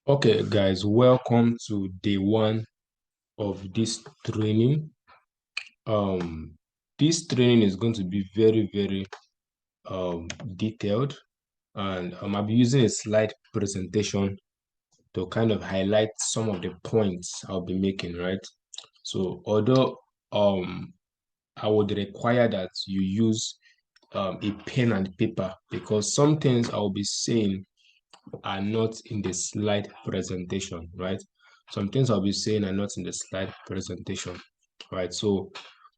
Okay, guys, welcome to day one of this training. Um, this training is going to be very detailed, and I'll be using a slide presentation to kind of highlight some of the points I'll be making, right? So, although I would require that you use a pen and paper because some things I'll be saying are not in the slide presentation, right? Some things I'll be saying are not in the slide presentation, right? So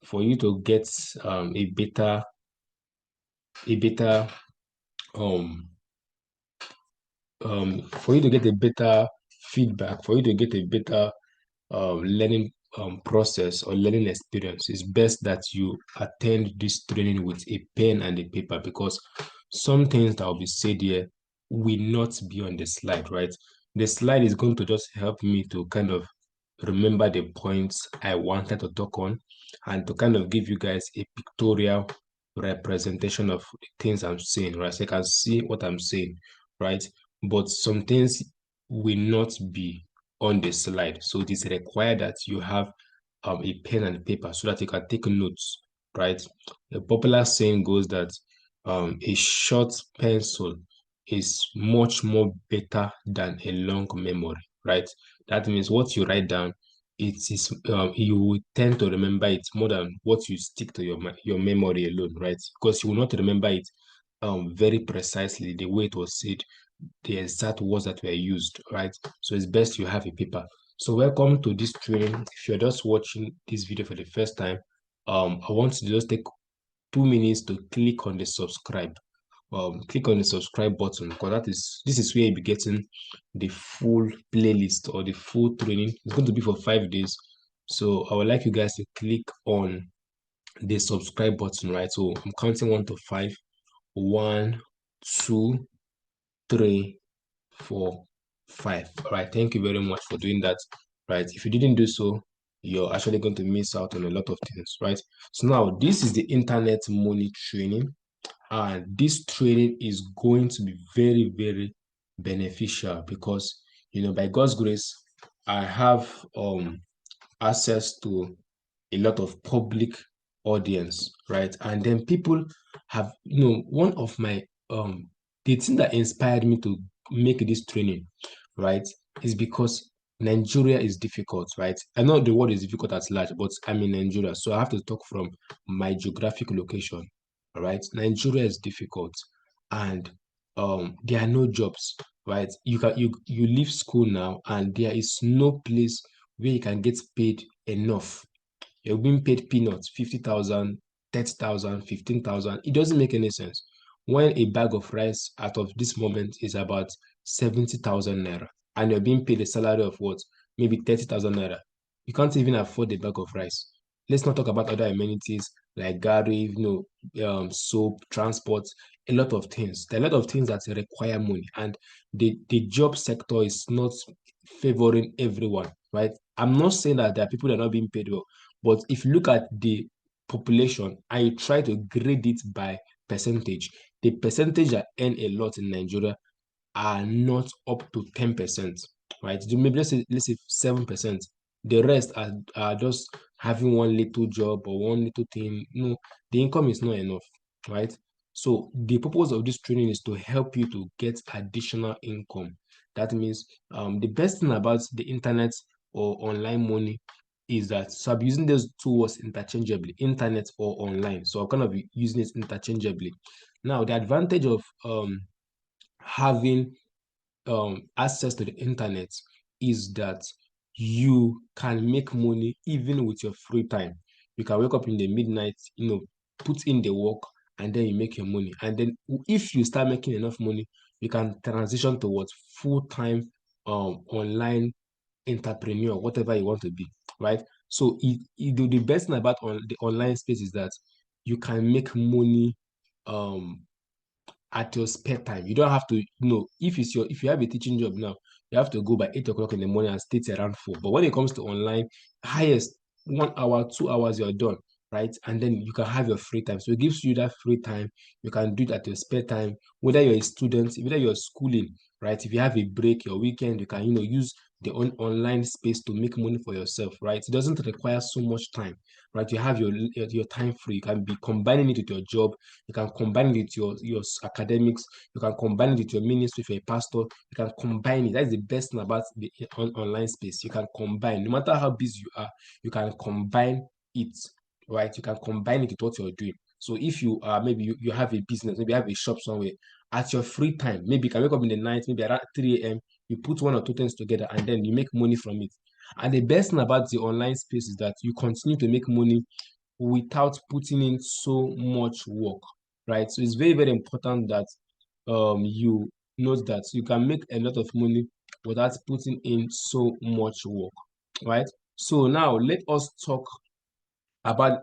for you to get a better um for you to get a better feedback, for you to get a better learning process or learning experience, it's best that you attend this training with a pen and a paper because some things that will be said here will not be on the slide, right? The slide is going to just help me to kind of remember the points I wanted to talk on and to kind of give you guys a pictorial representation of the things I'm saying, right? So you can see what I'm saying, right? But some things will not be on the slide. So it is required that you have a pen and paper so that you can take notes, right? A popular saying goes that a short pencil is much more better than a long memory, right? That means what you write down, it is you will tend to remember it more than what you stick to your memory alone, right? Because you will not remember it very precisely the way it was said, the exact words that were used, right? So it's best you have a paper. So welcome to this training. If you're just watching this video for the first time, I want to just take 2 minutes to click on the subscribe. Click on the subscribe button because this is where you'll be getting the full playlist or the full training. It's going to be for 5 days. So I would like you guys to click on the subscribe button, right? So I'm counting 1 to 5. 1, 2, 3, 4, 5. All right. Thank you very much for doing that. Right. If you didn't do so, you're actually going to miss out on a lot of things. Right. So now this is the internet money training. And this training is going to be very beneficial because, by God's grace, I have access to a lot of public audience, right? And then people have, one of my the thing that inspired me to make this training, right, is because Nigeria is difficult, right? I know the world is difficult at large, but I'm in Nigeria, so I have to talk from my geographic location. All right, Nigeria is difficult, and there are no jobs, right? You leave school now, and there is no place where you can get paid enough. You're being paid peanuts, 50,000, 30,000, 15,000. It doesn't make any sense. When a bag of rice out of this moment is about 70,000 naira, and you're being paid a salary of what? Maybe 30,000 naira. You can't even afford a bag of rice. Let's not talk about other amenities like Gary, soap, transport, a lot of things. There are a lot of things that require money, and the job sector is not favoring everyone, right? I'm not saying that there are people that are not being paid well, but if you look at the population and you try to grade it by percentage, the percentage that earn a lot in Nigeria are not up to 10%, right? Maybe let's say 7%. The rest are just having one little job or one little thing. No, the income is not enough, right? So the purpose of this training is to help you to get additional income. That means the best thing about the internet or online money is that, so I'm using those two words interchangeably, internet or online. So I'm kind of using it interchangeably. Now, the advantage of having access to the internet is that you can make money even with your free time. You can wake up in the midnight, put in the work, and then you make your money. And then if you start making enough money, you can transition towards full-time online entrepreneur, whatever you want to be, right? So the best thing about the online space is that you can make money um at your spare time. You don't have to, if you have a teaching job now, you have to go by 8 o'clock in the morning and stay till around 4. But when it comes to online, highest 1 hour, 2 hours, you're done, right? And then you can have your free time. So it gives you that free time. You can do it at your spare time, whether you're a student, whether you're schooling, right? If you have a break, your weekend, you can, use the online space to make money for yourself, right? It doesn't require so much time, right? You have your time free. You can be combining it with your job. You can combine it with your academics. You can combine it with your ministry if you're a pastor. You can combine it. That's the best thing about the online space. You can combine, no matter how busy you are, you can combine it, right? You can combine it with what you're doing. So if you maybe you have a business, maybe you have a shop somewhere, at your free time, maybe you can wake up in the night, maybe around 3 a.m., you put one or two things together and then you make money from it. And the best thing about the online space is that you continue to make money without putting in so much work, right? So it's very, very important that you note that you can make a lot of money without putting in so much work, right? So now let us talk about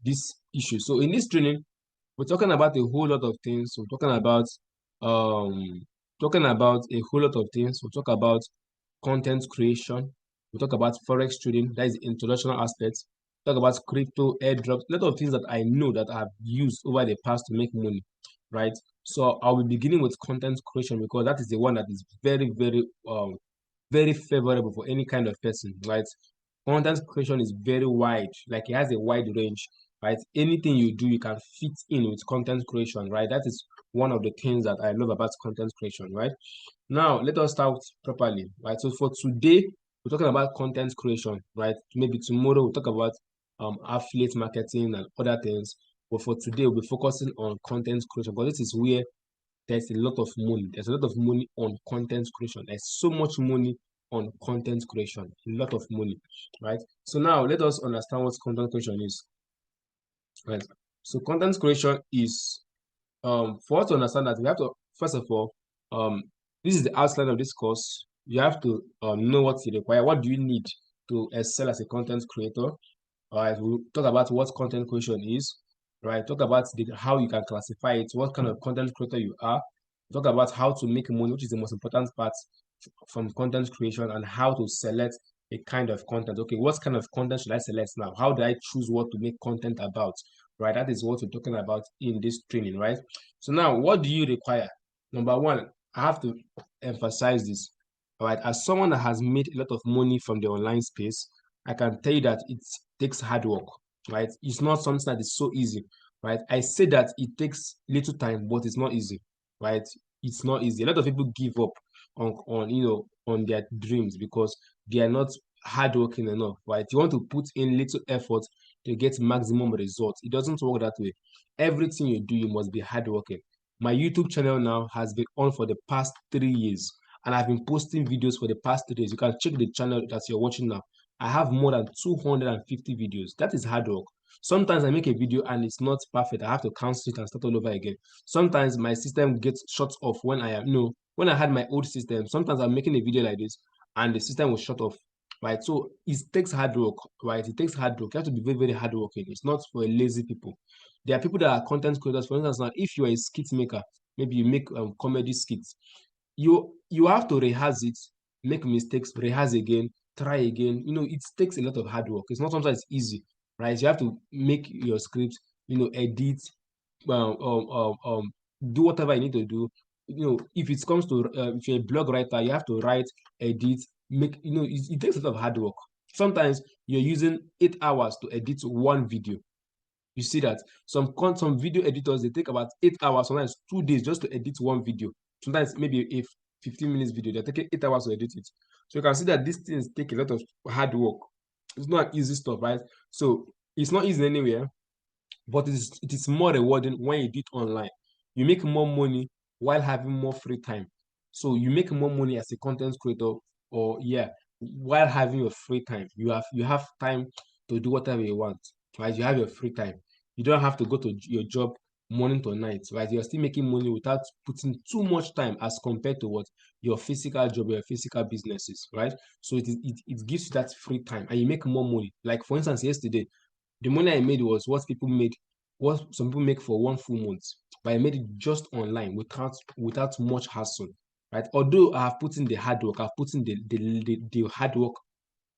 this issue. So in this training, we're talking about a whole lot of things. We're um talking about a whole lot of things. We'll talk about content creation. We'll talk about forex trading. That is the introductional aspect. Talk about crypto, airdrops, a lot of things that I know that I've used over the past to make money, right? So I'll be beginning with content creation because that is the one that is very, very favorable for any kind of person, right? Content creation is very wide, like it has a wide range, right? Anything you do, you can fit in with content creation, right? That is one of the things that I love about content creation, right? Now, let us start properly, right? So for today, we're talking about content creation, right? Maybe tomorrow we'll talk about affiliate marketing and other things. But for today, we'll be focusing on content creation because this is where there's a lot of money. There's a lot of money on content creation. There's so much money on content creation. A lot of money, right? So now let us understand what content creation is, right? So content creation is for us to understand that we have to first of all this is the outline of this course. You have to know what you require. What do you need to excel as a content creator? All right, we'll talk about what content creation is, right? Talk about how you can classify it, what kind of content creator you are. Talk about how to make money, which is the most important part from content creation, and how to select a kind of content. Okay, what kind of content should I select now? How do I choose what to make content about? Right, that is what we're talking about in this training, right? So now, what do you require? Number one, I have to emphasize this. All right, as someone that has made a lot of money from the online space, I can tell you that it takes hard work, right? It's not something that is so easy, right? I say that it takes little time, but it's not easy, right? It's not easy. A lot of people give up on their dreams because they are not hardworking enough, right? You want to put in little effort to get maximum results. It doesn't work that way. Everything you do, you must be hardworking. My YouTube channel now has been on for the past 3 years, and I've been posting videos for the past 3 days. You can check the channel that you're watching now. I have more than 250 videos. That is hard work. Sometimes I make a video and it's not perfect. I have to cancel it and start all over again. Sometimes my system gets shut off when I am, when I had my old system. Sometimes I'm making a video like this and the system will shut off, right? So it takes hard work, right? It takes hard work. You have to be very, very hardworking. It's not for lazy people. There are people that are content creators. For instance, now, if you're a skit maker, maybe you make comedy skits, you have to rehearse it, make mistakes, rehearse again, try again. It takes a lot of hard work. It's not sometimes easy, right? You have to make your script, edit, um, um, um, um, do whatever you need to do. If it comes to if you're a blog writer, you have to write, edit, make. It takes a lot of hard work. Sometimes you're using 8 hours to edit one video. You see that some video editors, they take about 8 hours, sometimes 2 days just to edit one video. Sometimes maybe a 15 minutes video, they're taking 8 hours to edit it. So you can see that these things take a lot of hard work. It's not easy stuff, right? So it's not easy anywhere, but it is more rewarding when you do it online. You make more money while having more free time. So you make more money as a content creator, or yeah, while having your free time. You have time to do whatever you want, right? You have your free time. You don't have to go to your job morning to night, right? You're still making money without putting too much time as compared to what your physical job, your physical businesses, right? So it gives you that free time and you make more money. Like for instance, yesterday the money I made was what some people make for one full month, but I made it just online without much hassle, right? Although I have put in the hard work, I've put in the hard work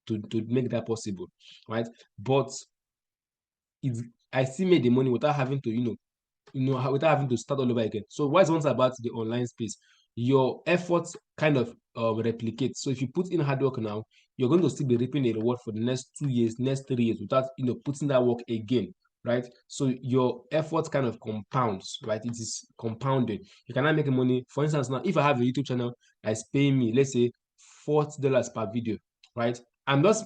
to make that possible, right? But I still made the money without having to, without having to start all over again. So what's once about the online space, your efforts kind of replicate. So if you put in hard work now, you're going to still be reaping a reward for the next 2 years, next 3 years without putting that work again, right? So your efforts kind of compounds, right? It is compounded. You cannot make money. For instance, now if I have a YouTube channel that's paying me, let's say $40 per video, right? I'm just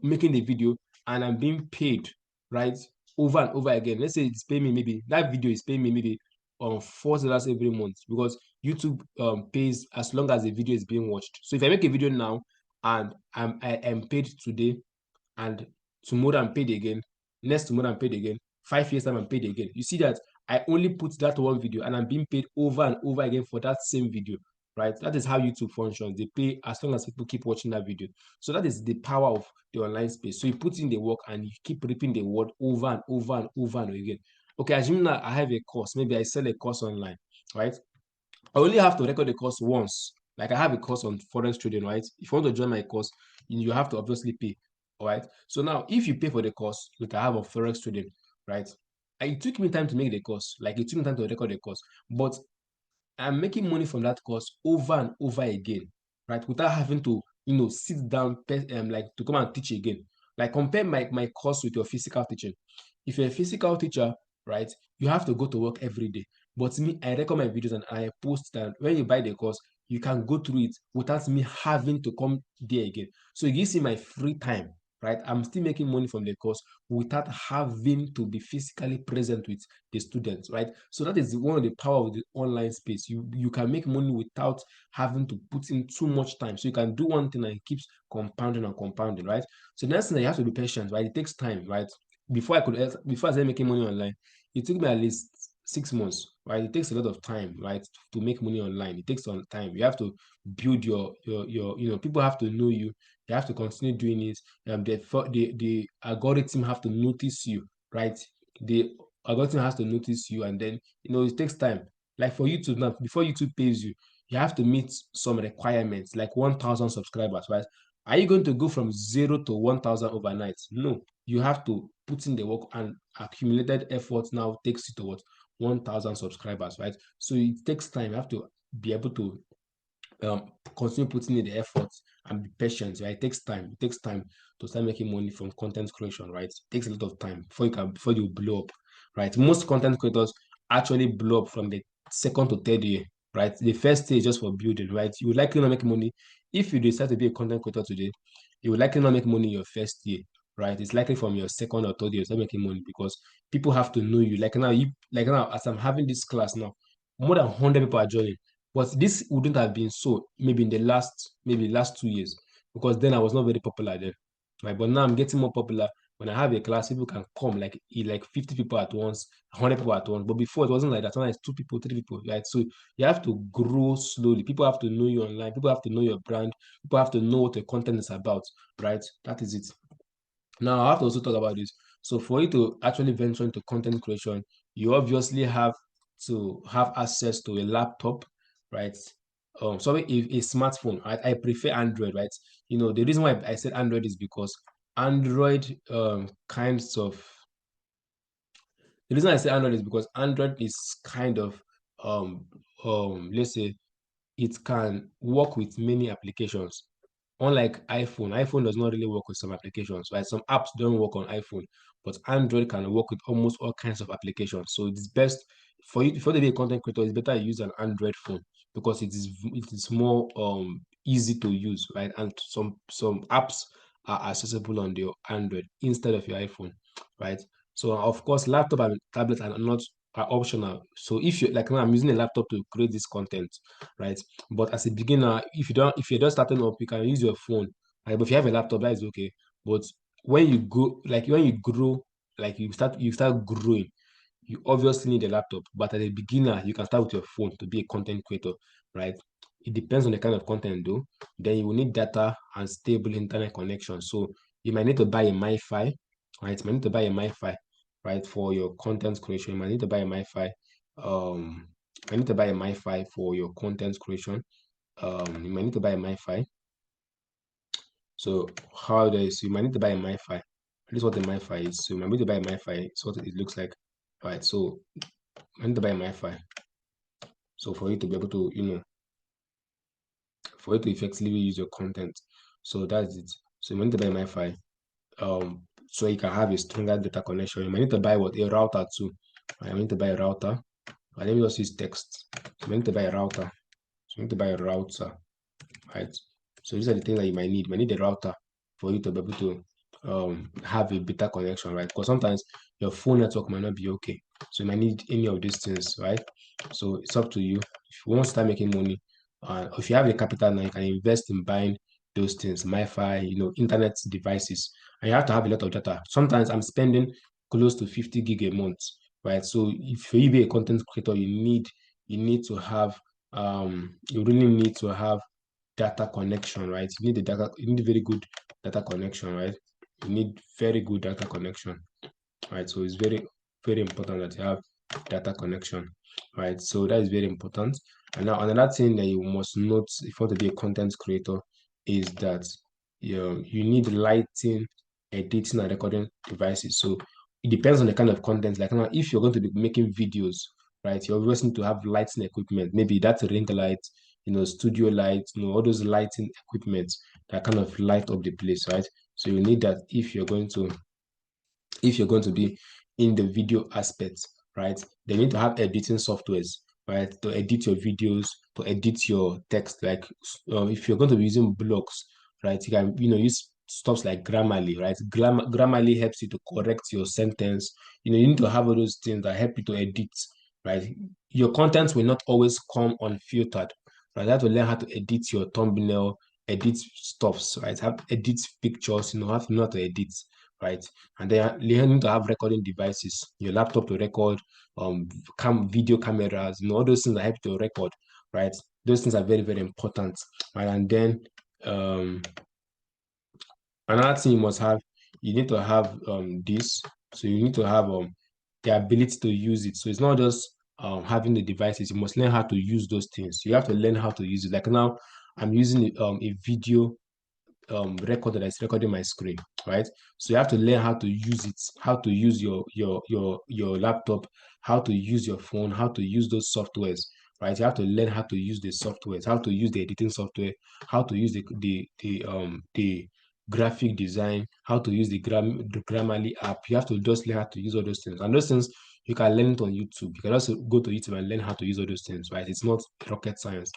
making the video and I'm being paid, right? Over and over again. Let's say it's paying me, maybe that video is paying me maybe $40 every month, because YouTube pays as long as the video is being watched. So if I make a video now and I am paid today, and tomorrow I'm paid again, next tomorrow I'm paid again, 5 years time I'm paid again. You see that I only put that one video and I'm being paid over and over again for that same video, right? That is how YouTube functions. They pay as long as people keep watching that video. So that is the power of the online space. So you put in the work and you keep repeating the word over and over and over and again. Okay, assuming that I have a course, maybe I sell a course online, right? I only have to record the course once. Like I have a course on forex trading, right? If you want to join my course, you have to obviously pay. All right. So now, if you pay for the course, like I have on forex trading, right? It took me time to make the course. Like it took me time to record the course, but I'm making money from that course over and over again, right? Without having to, sit down, like to come and teach again. Like compare my course with your physical teaching. If you're a physical teacher, right, you have to go to work every day. But me, I record my videos and I post that when you buy the course, you can go through it without me having to come there again. So it gives me my free time, right? I'm still making money from the course without having to be physically present with the students, right? So that is one of the power of the online space. You can make money without having to put in too much time. So you can do one thing and it keeps compounding and compounding, right? So the next thing, you have to be patient, right? It takes time, right? Before I started making money online, it took me at least 6 months, right? It takes a lot of time, right, to make money online. It takes some time. You have to build your people have to know you. They have to continue doing it. The algorithm have to notice you, right? The algorithm has to notice you, and then it takes time. Like for YouTube now, before YouTube pays you, you have to meet some requirements, like 1,000 subscribers, right? Are you going to go from 0 to 1,000 overnight? No, you have to put in the work, and accumulated effort now takes you to what, 1,000 subscribers, right? So it takes time. You have to be able to continue putting in the effort and be patient, right? It takes time. It takes time to start making money from content creation, right? It takes a lot of time before you blow up, right? Most content creators actually blow up from the second to third year, right? The first year is just for building, right? You will likely not make money if you decide to be a content creator today. You will likely not make money your first year, right? It's likely from your second or third year start making money, because people have to know you. Like now, as I'm having this class now, more than 100 people are joining. But this wouldn't have been so maybe in the last 2 years, because then I was not very popular then. Right. But now I'm getting more popular. When I have a class, people can come like 50 people at once, 100 people at once. But before it wasn't like that. Sometimes 2 people, 3 people, right? So you have to grow slowly. People have to know you online. People have to know your brand. People have to know what your content is about, right? That is it. Now, I have to also talk about this. So, for you to actually venture into content creation, you obviously have to have access to a laptop, right? Sorry, a smartphone, right? I prefer Android, right? The reason why I said Android is because Android kinds of the reason I say Android is because Android is kind of um let's say it can work with many applications. Unlike iPhone does not really work with some applications, right? Some apps don't work on iPhone, but Android can work with almost all kinds of applications. So it's best for you, for the be a content creator, it's better you use an Android phone, because it is more easy to use, right? And some apps are accessible on your Android instead of your iPhone, right? So of course, laptop and tablet are optional. So if you like now, I'm using a laptop to create this content, right? But as a beginner, if you're just starting up, you can use your phone. Right? But if you have a laptop, that is okay. But when you grow, like you start growing, you obviously need a laptop. But as a beginner, you can start with your phone to be a content creator, right? It depends on the kind of content though. Then you will need data and stable internet connection. So you might need to buy a MiFi, right? You might need to buy a MiFi, right, for your content creation. You might need to buy a MiFi. I need to buy a MiFi for your content creation. You might need to buy a MiFi. So you might need to buy a MiFi, This is what the MiFi is. So I'm going to buy a MiFi. So what it looks like. All right. So I'm going to buy a MiFi. So for you to be able to, for you to effectively use your content. So that's it. So you need to buy MiFi. So you can have a stronger data connection. You might need to buy what, a router too. I need to buy a router. And let me just use text. So you need to buy a router. So you need to buy a router, right? So these are the things that you might need. You might need a router for you to be able to have a better connection, right? Because sometimes your phone network might not be okay. So you might need any of these things, right? So it's up to you. If you want to start making money, if you have the capital now, you can invest in buying those things, MiFi, internet devices, and you have to have a lot of data. Sometimes I'm spending close to 50 gig a month, right? So if you be a content creator, you need to have you really need to have data connection, right? You need the data, you need very good data connection, right? You need very good data connection, right? So it's very, very important that you have data connection, right? So that is very important. And now another thing that you must note if you want to be a content creator is that you need lighting, editing, and recording devices. So it depends on the kind of content. Like now, if you're going to be making videos, right, you always need to have lighting equipment. Maybe that's a ring light, studio light, all those lighting equipment that kind of light up the place, right? So you need that if you're going to be in the video aspect, right? They need to have editing softwares, right? To edit your videos, to edit your text. Like if you're going to be using blogs, right? You can, use stuff like Grammarly, right? Grammarly helps you to correct your sentence. You need to have all those things that help you to edit, right? Your content will not always come unfiltered, right? You have to learn how to edit your thumbnail, edit stuffs, right? Have edit pictures, have to know how to edit, right? And then learning to have recording devices, your laptop to record, video cameras, all those things that help to record, right? Those things are very, very important, right? And then um, another thing you must have, you need to have this. So you need to have the ability to use it. So it's not just having the devices. You must learn how to use those things. You have to learn how to use it. Like now, I'm using a video recorder that's recording my screen, right? So you have to learn how to use it, how to use your laptop, how to use your phone, how to use those softwares, right? You have to learn how to use the softwares, how to use the editing software, how to use the graphic design, how to use the Grammarly app. You have to just learn how to use all those things, and those things you can learn it on YouTube. You can also go to YouTube and learn how to use all those things, right? It's not rocket science.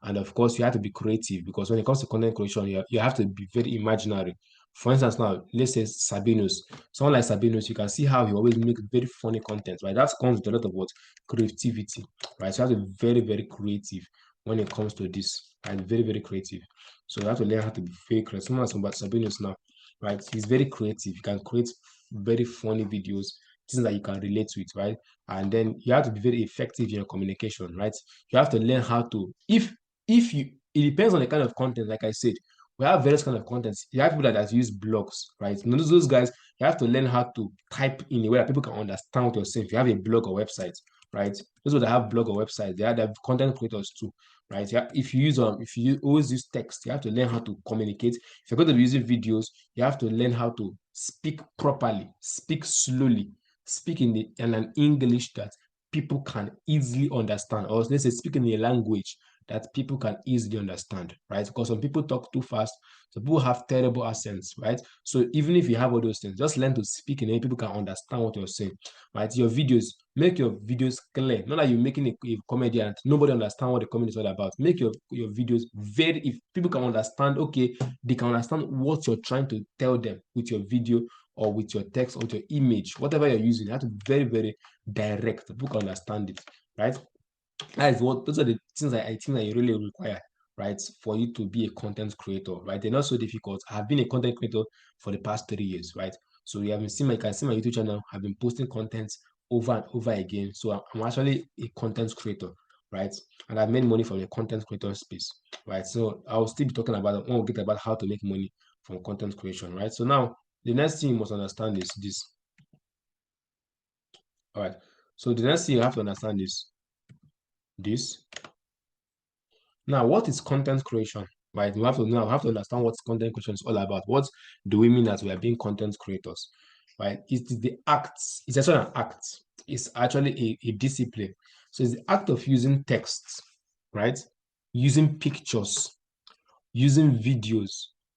And of course, you have to be creative because when it comes to content creation, you have to be very imaginary. For instance, now, let's say Sabinus. Someone like Sabinus, you can see how he always makes very funny content, right? That comes with a lot of what? Creativity, right? So you have to be very, very creative when it comes to this, and very, very creative. So you have to learn how to be very creative. Someone like Sabinus now, right? He's very creative. He can create very funny videos, things that you can relate with, right? And then you have to be very effective in your communication, right? You have to learn how to, if you it depends on the kind of content. Like I said, we have various kind of contents. You have people that use blogs, right? Those guys, you have to learn how to type in a way that people can understand what you're saying. If you have a blog or website, right? Those that have blog or website, they have content creators too, right? Yeah, if you always use text, you have to learn how to communicate. If you're going to be using videos, you have to learn how to speak properly, speak slowly, speak in an English that people can easily understand, or let's say speak in a language that people can easily understand, right? Because some people talk too fast, some people have terrible accents, right? So even if you have all those things, just learn to speak in a way people can understand what you're saying, right? Your videos, make your videos clear. Not that you're making a comedy and nobody understand what the comedy is all about. Make your videos very, if people can understand, okay, they can understand what you're trying to tell them with your video or with your text or with your image, whatever you're using. You have to be very, very direct. People can understand it, right? Those are the things that I think that you really require, right, for you to be a content creator, right? They're not so difficult. I've been a content creator for the past 3 years, right? So you can see my YouTube channel. I've been posting content over and over again. So I'm actually a content creator, right? And I've made money from the content creator space, right? So I'll still be talking about when we get about how to make money from content creation, right? So now the next thing you must understand is this. All right. So the next thing you have to understand is this. Now, what is content creation? right? We have to now have to understand what content creation is all about. What do we mean that we are being content creators, right? It is the acts. It's actually an act. It's actually a discipline. So it's the act of using text, right? Using pictures, using videos,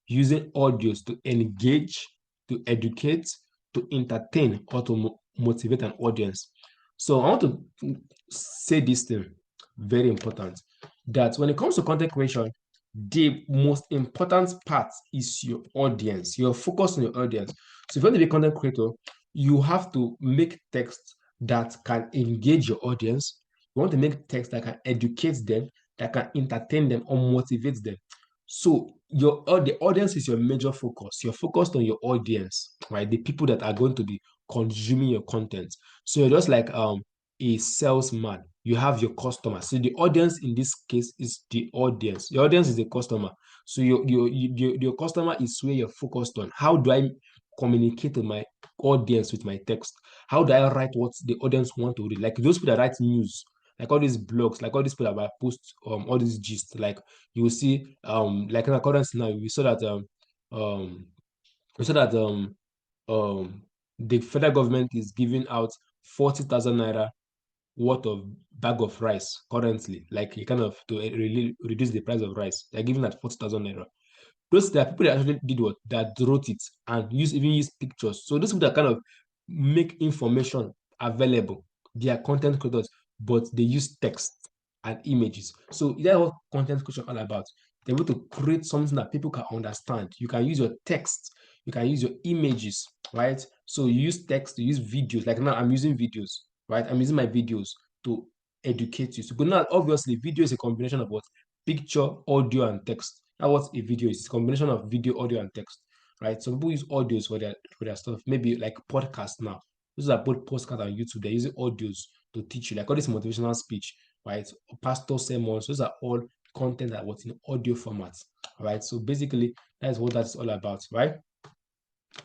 using audios to engage, to educate, to entertain, or to motivate an audience. So I want to say this thing, very important, that when it comes to content creation, the most important part is your audience. You're focused on your audience. So if you want to be a content creator, you have to make text that can engage your audience. You want to make text that can educate them, that can entertain them or motivate them. So the audience is your major focus. You're focused on your audience, right? The people that are going to be consuming your content. So you're just like a salesman. You have your customer. So the audience in this case is the audience. The audience is the customer. So your customer is where you're focused on. How do I communicate to my audience with my text? How do I write what the audience want to read? Like those people that write news, like all these blogs, like all these people that post all these gist, like you will see like in accordance now, um we saw that the federal government is giving out 40,000 naira worth of bag of rice currently, like a kind of to really reduce the price of rice. They're giving that 40,000 naira. Those there are people that actually did what that wrote it and use pictures. So those people that kind of make information available, they are content creators, but they use text and images. So that's what content creation is all about. They're able to create something that people can understand. You can use your text, you can use your images, right? So you use text, you use videos. Like now, I'm using videos, right? I'm using my videos to educate you. So, but now, obviously, video is a combination of what picture, audio, and text. That's what a video is. It's a combination of video, audio, and text, right? Some people use audios for their stuff. Maybe like podcast now. Those are both podcasts on YouTube. They're using audios to teach you, like all this motivational speech, right? Pastor sermons. Those are all content that was in audio format, right? So basically, that's what that's all about, right?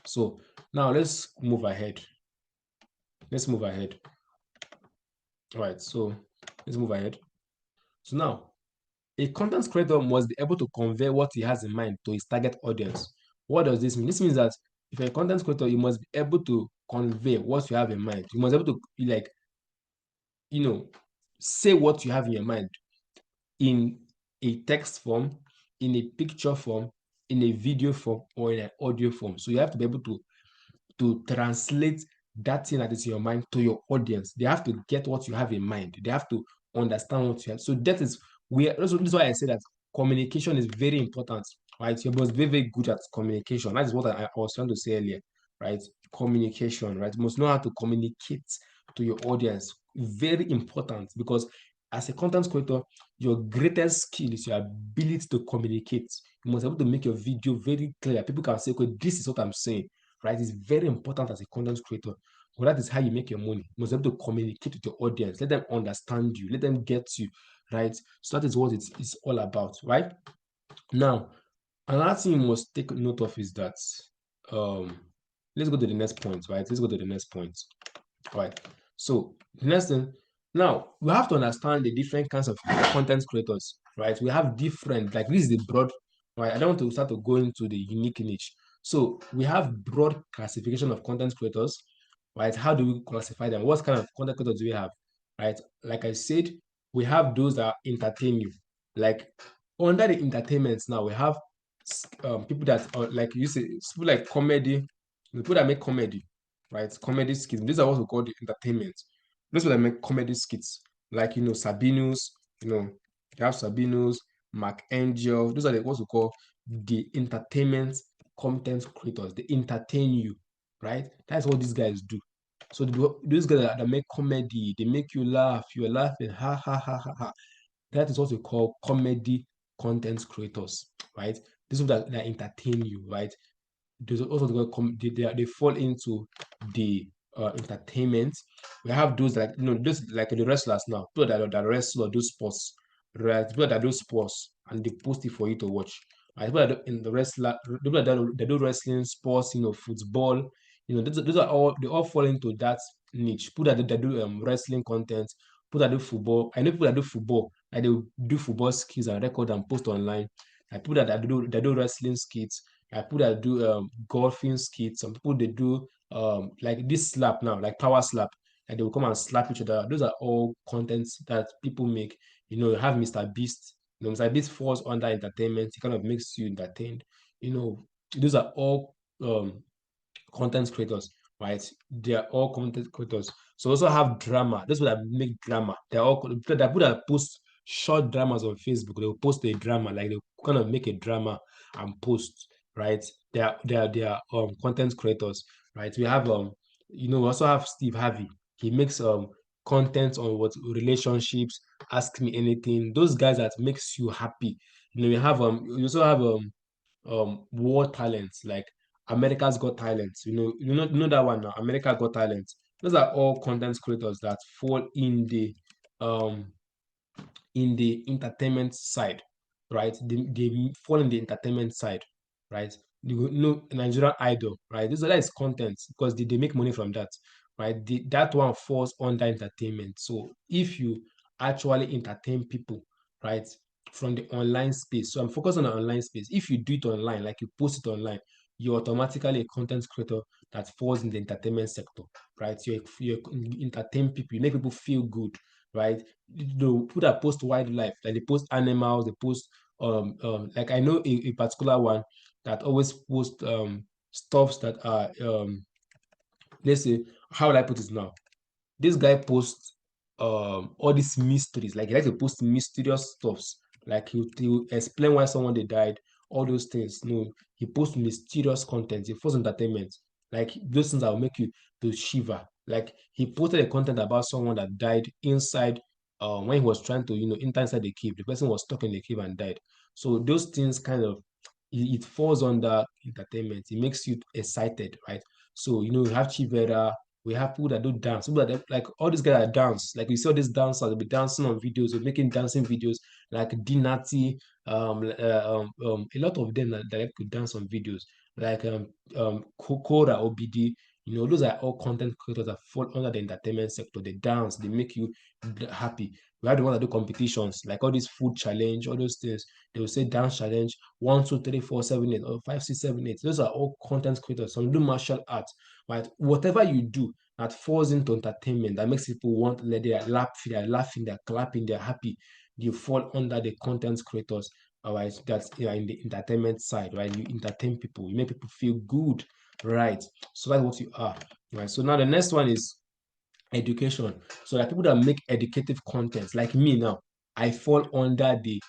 So now let's move ahead. Let's move ahead. All right. So let's move ahead. So now a content creator must be able to convey what he has in mind to his target audience. What does this mean? This means that if you're a content creator, you must be able to convey what you have in mind. You must be able to be like, you know, say what you have in your mind in a text form, in a picture form, in a video form, or in an audio form. So you have to be able to translate that thing that is in your mind to your audience. They have to get what you have in mind. They have to understand what you have. So that is where this is why I say that communication is very important, right? You must be very good at communication. That is what I was trying to say earlier, right? Communication, right? You must know how to communicate to your audience. Very important because as a content creator, your greatest skill is your ability to communicate. You must be able to make your video very clear. People can say, okay, this is what I'm saying, right? It's very important as a content creator. But that is how you make your money. You must be able to communicate with your audience, let them understand you, let them get you, right? So that is what it's all about, right? Now, another thing you must take note of is that um let's go to the next point, right? Let's go to the next point. All right. So the next thing, now we have to understand the different kinds of content creators, right? We have different, like this is the broad, right? I don't want to start to go into the unique niche. So we have broad classification of content creators, right? How do we classify them? What kind of content creators do we have, right? Like I said, we have those that entertain you. Like under the entertainments now, we have people that are like you say, people like comedy, people that make comedy, right? Comedy skits. These are what we call the entertainment. Those are that make comedy skits, like Sabinus, you have Sabinus, Mark Angel. Those are the what we call the entertainment content creators. They entertain you, right? That's what these guys do. So those guys that make comedy, they make you laugh. You're laughing, ha ha ha ha ha. That is what we call comedy content creators, right? These people that entertain you, right? There's also they fall into the entertainment. We have those like those like the wrestlers now, people that wrestle or do sports, right? People that do sports and they post it for you to watch. Right? People that do, in the wrestler, people that do wrestling, sports, football, those are all they all fall into that niche. People that do wrestling content, people that do football. I know people that do football, like they do football skills and record and post online. Like people that do wrestling skits, like people that do golfing skits. Some people they do like this slap now, like power slap, and they will come and slap each other. Those are all contents that people make. You have Mr. Beast. Mr. Beast falls under entertainment. It kind of makes you entertained. You know, those are all content creators, right? They are all content creators. So we also have drama. That's what I make drama. They're all people that post short dramas on Facebook. They'll post a drama, like they kind of make a drama and post, right? They are content creators, right? We also have Steve Harvey. He makes content on what relationships, ask me anything. Those guys that makes you happy. You also have world talents like America's Got Talent. You know that one now, America Got Talent. Those are all content creators that fall um in the entertainment side, right? They fall in the entertainment side, right? Nigerian Idol, right? That is content because they make money from that, right? That one falls under entertainment. So if you actually entertain people, right, from the online space, so I'm focused on the online space. If you do it online, like you post it online, you're automatically a content creator that falls in the entertainment sector, right? You entertain people, you make people feel good, right? People that post wildlife, like they post animals, they post like I know a particular one that always post stuffs that are let's say, how will I put it now? This guy posts all these mysteries, like he likes to post mysterious stuffs, like he'll explain why someone they died, all those things. No, he posts mysterious content, he posts entertainment, like those things that will make you to shiver. Like he posted a content about someone that died inside when he was trying to enter inside the cave. The person was stuck in the cave and died. So those things kind of it falls under entertainment. It makes you excited, right? So we have Chivera, we have people that do dance, people that like all these guys that dance. Like we saw these dancers, they'll be dancing on videos, they're making dancing videos, like Dinati, a lot of them that like to dance on videos, like Kokora, OBD. Those are all content creators that fall under the entertainment sector. They dance, they make you happy. We have the one that do competitions, like all these food challenge, all those things. They will say dance challenge 1, 2, 3, 4, 7, 8, or 5, 6, 7, 8. Those are all content creators. Some do martial arts, right? Whatever you do that falls into entertainment that makes people want let they're laughing, they're clapping, they're happy. You fall under the content creators, all right? That's in the entertainment side, right? You entertain people, you make people feel good, right? So that's what you are, right? So now the next one is education. So like people that make educative content, like me now, I fall under the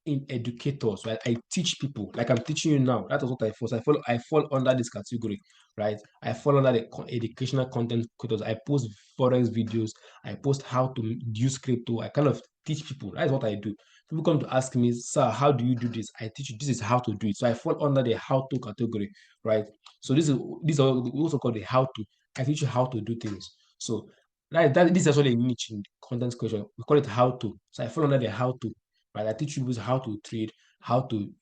in educators, right? I teach people, like I'm teaching you now. That is what I fall. So I fall under this category, right? I fall under the educational content creators. I post forex videos. I post how to use crypto. I kind of teach people. That is what I do. People come to ask me, sir, how do you do this? I teach you. This is how to do it. So I fall under the how to category, right? So this is also called the how to. I teach you how to do things. So this is actually a niche in content creation. We call it how to. So I fall under the how to, right? I teach you how to trade, how to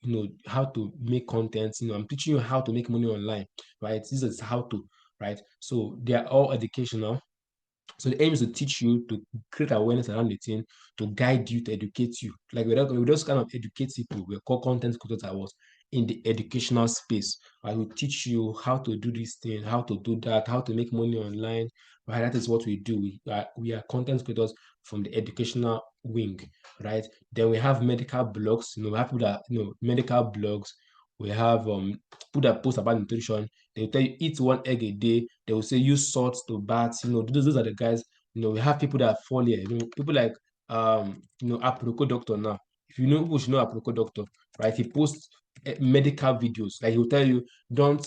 make content. I'm teaching you how to make money online, right? This is how to, right? So they are all educational. So the aim is to teach you to create awareness around the thing, to guide you, to educate you. Like we just kind of educate people. We call content creators awards in the educational space. I will teach you how to do this thing, how to do that, how to make money online. Right, that is what we do. We are content creators from the educational wing, right? Then we have medical blogs. We have people that medical blogs. We have people that post about nutrition. They will tell you eat one egg a day. They will say use salt to bath. Those are the guys. We have people that fall here. People like Aproko Doctor now. If you know people should know Aproko Doctor, right? He posts medical videos. Like he'll tell you don't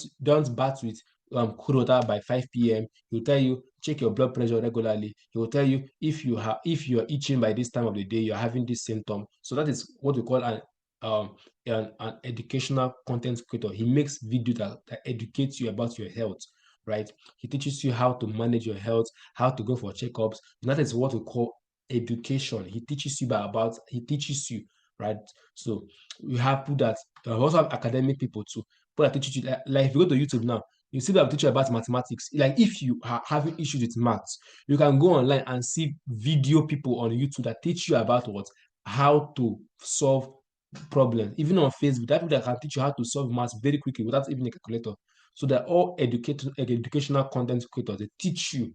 bath with cold water by 5 p.m. He'll tell you check your blood pressure regularly. He will tell you if you're itching by this time of the day, you're having this symptom. So that is what we call an educational content creator. He makes videos that educates you about your health, right? He teaches you how to manage your health, how to go for checkups. And that is what we call education. He teaches you, right? So we have people that we also have academic people too. People that teach you like if you go to YouTube now, you see that teach you about mathematics. Like if you are having issues with maths, you can go online and see video people on YouTube that teach you about how to solve problems. Even on Facebook, that people that can teach you how to solve maths very quickly without even a calculator. So they're all educational content creators. They teach you.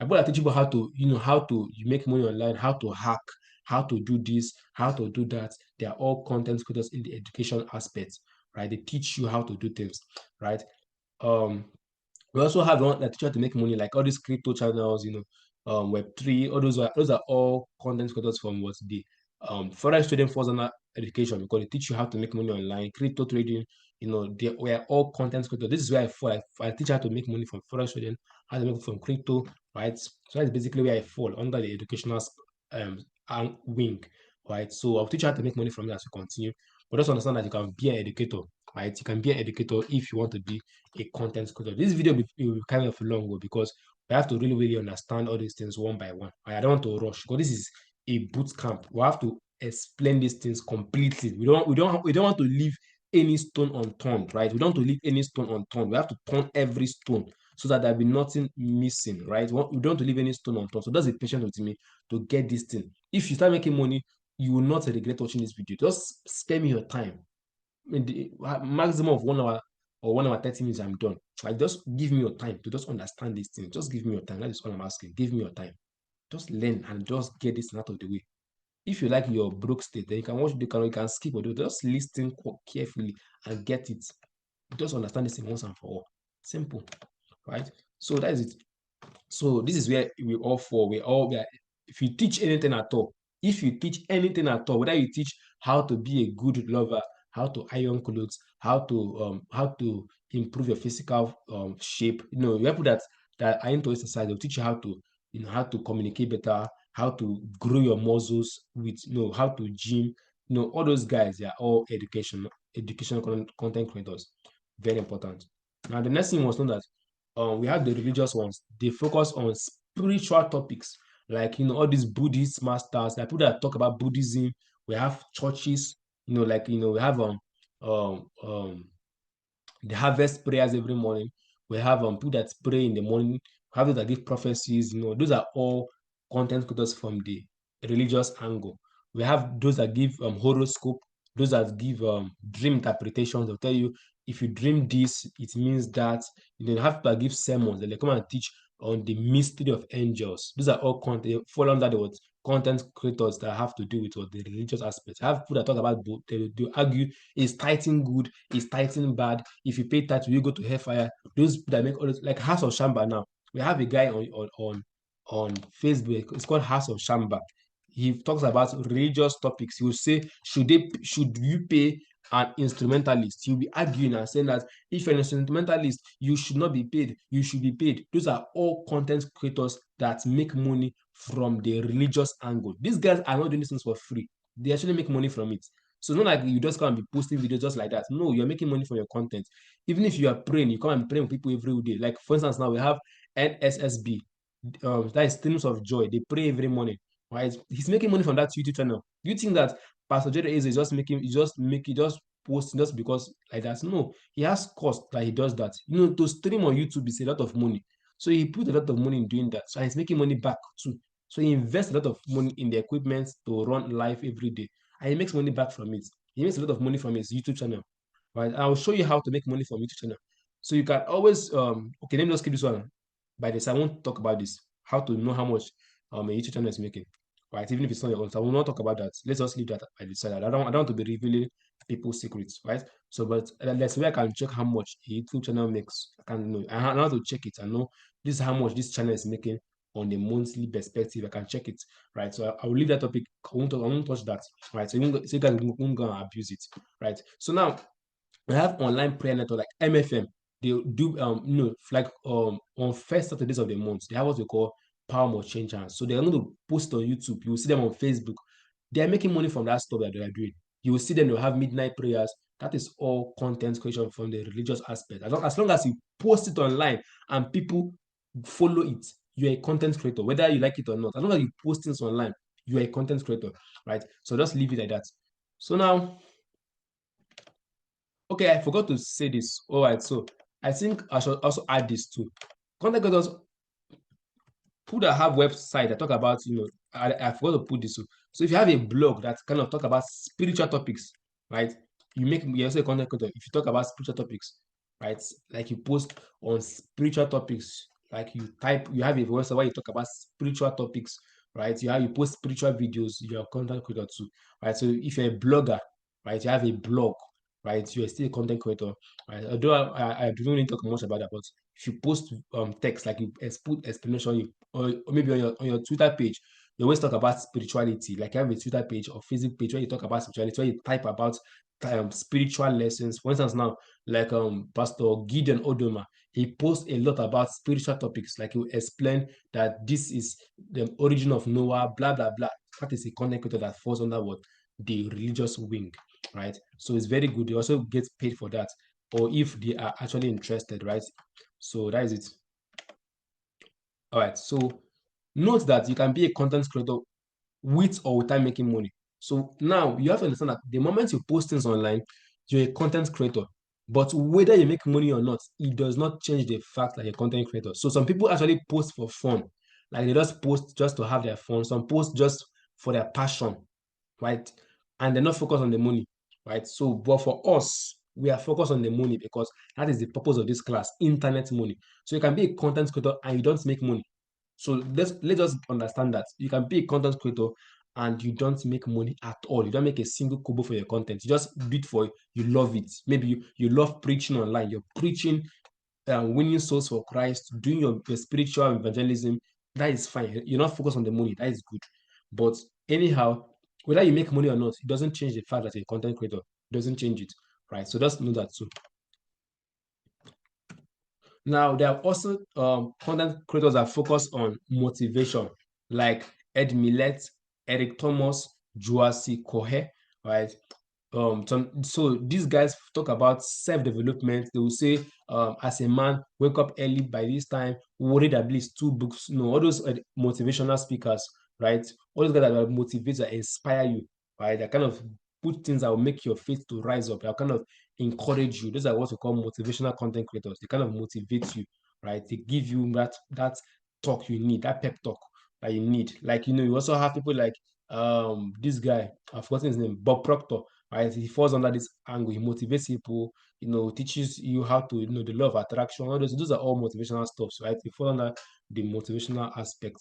People that teach you how to, how to you make money online, how to hack, how to do this, how to do that. They are all content creators in the education aspect, right? They teach you how to do things, right? Um, we also have one that teach you how to make money, like all these crypto channels, Web3, all those are all content creators from what the forex trading falls under education because they teach you how to make money online, crypto trading, they were all content creators. This is where I fall. I teach how to make money from forex trading, how to make money from crypto, right? So that's basically where I fall under the educational wing, right? So I'll teach you how to make money from it as you continue. But just understand that you can be an educator, right? You can be an educator if you want to be a content creator. This video will be kind of long because we have to really, really understand all these things one by one. I don't want to rush because this is a boot camp. We have to explain these things completely. We don't want to leave any stone unturned, right? We don't want to leave any stone unturned. We have to turn every stone so that there'll be nothing missing, right? We don't want to leave any stone unturned. So that's the patience with me to get this thing. If you start making money, you will not regret watching this video. Just spare me your time. I mean, the maximum of 1 hour or 1 hour 30 minutes, I'm done. Like, just give me your time to just understand this thing. Just give me your time. That is all I'm asking. Give me your time. Just learn and just get this out of the way. If you like your broke state, then you can watch the channel, you can skip or do just listen carefully and get it. Just understand this thing once and for all. Simple, right? So that is it. So this is where we all fall. If you teach anything at all, whether you teach how to be a good lover, how to iron clothes, how to improve your physical shape, you have people that are into exercise, they'll teach you how to communicate better, how to grow your muscles with how to gym, all those guys, they are all educational content creators. Very important. Now the next thing was know that we have the religious ones. They focus on spiritual topics, like all these Buddhist masters, like people that talk about Buddhism. We have churches, like we have um um the harvest prayers every morning. We have people that pray in the morning. We have those that give prophecies. Those are all content creators from the religious angle. We have those that give horoscope. Those that give dream interpretations. They'll tell you if you dream this, it means that. They have people that give sermons. They come and teach on the mystery of angels. These are all content they fall under the what content creators that have to do with what the religious aspects. I have people that talk about both. They argue is tithing good, is tithing bad? If you pay tax, will you go to hellfire? Those that make all this, like House of Shamba now. We have a guy on Facebook. It's called House of Shamba. He talks about religious topics. He will say, should you pay an instrumentalist? He'll be arguing and saying that if you're an instrumentalist, you should not be paid. You should be paid. Those are all content creators that make money from the religious angle. These guys are not doing these things for free. They actually make money from it. So it's not like you just come and be posting videos just like that. No, you're making money from your content. Even if you are praying, you come and pray with people every day. Like for instance, now we have NSSB, that is Streams of Joy. They pray every morning. Right? He's making money from that YouTube channel. Do you think that Pastor Jerry is just making just posting just because like that? No, he has cost that he does that. To stream on YouTube is a lot of money. So he put a lot of money in doing that. So he's making money back too. So he invests a lot of money in the equipment to run live every day and he makes money back from it. He makes a lot of money from his YouTube channel, right? I'll show you how to make money from YouTube channel. So you can always okay, let me just keep this one. By this, I won't talk about this. How to know how much a YouTube channel is making, right? Even if it's not your own, so I will not talk about that. Let's just leave that by the side. I don't want to be revealing people's secrets, right? So, but let's where I can check how much a YouTube channel makes. I can know. I know how to check it. I know this is how much this channel is making on a monthly perspective. I can check it, right? So I will leave that topic. I won't touch that, right? So you guys won't go and abuse it, right? So now we have online prayer network like MFM. They do like on first Saturdays of the month, they have what we call Power More Change Hands. So they're going to post on YouTube. You will see them on Facebook. They are making money from that stuff that they are doing. You will see them, they'll have midnight prayers. That is all content creation from the religious aspect. As long as you post it online and people follow it, you're a content creator, whether you like it or not. As long as you post things online, you're a content creator, right? So just leave it like that. So now, okay, I forgot to say this. All right, so I think I should also add this too. Content creators who that have website that talk about, I forgot to put this. So if you have a blog that kind of talk about spiritual topics, right? You're also a content creator if you talk about spiritual topics, right? Like you post on spiritual topics, like you have a website where you talk about spiritual topics, right? You post spiritual videos, you're a content creator too, right? So if you're a blogger, right, you have a blog, right? You're still a content creator, right? Although I don't really talk much about that, but if you post text, like you put explanation, or maybe on your Twitter page, you always talk about spirituality. Like you have a Twitter page or Facebook page where you talk about spirituality, where you type about spiritual lessons. For instance, now, like Pastor Gideon Odoma, he posts a lot about spiritual topics. Like he will explain that this is the origin of Noah, blah blah blah. That is a content creator that falls under what the religious wing, right? So it's very good. They also get paid for that, or if they are actually interested, right? So that is it. All right. So note that you can be a content creator with or without making money. So now you have to understand that the moment you post things online, you're a content creator. But whether you make money or not, it does not change the fact that you're a content creator. So some people actually post for fun. Like they just post just to have their fun. Some post just for their passion, right? And they're not focused on the money, right? So, but for us, we are focused on the money because that is the purpose of this class, internet money. So you can be a content creator and you don't make money. So let's just understand that you can be a content creator and you don't make money at all. You don't make a single kobo for your content. You just do it for you love it. Maybe you love preaching online. You're preaching, winning souls for Christ, doing your spiritual evangelism. That is fine. You're not focused on the money. That is good. But anyhow, whether you make money or not, it doesn't change the fact that you're a content creator. It doesn't change it, right? So just know that too. Now, there are also content creators that focus on motivation, like Ed Millet, Eric Thomas, Joasi Kohe, right? So these guys talk about self-development. They will say, as a man, wake up early by this time, read at least 2 books. No, all those motivational speakers, right? All those guys that will motivate and inspire you, right? That kind of put things that will make your faith to rise up. That kind of encourage you. Those are what we call motivational content creators. They kind of motivate you, right? They give you that talk you need, that pep talk that you need. Like you also have people like this guy, I've forgotten his name, Bob Proctor, right? He falls under this angle. He motivates people, teaches you how to, the law of attraction. All those are all motivational stuffs, right? They fall under the motivational aspect,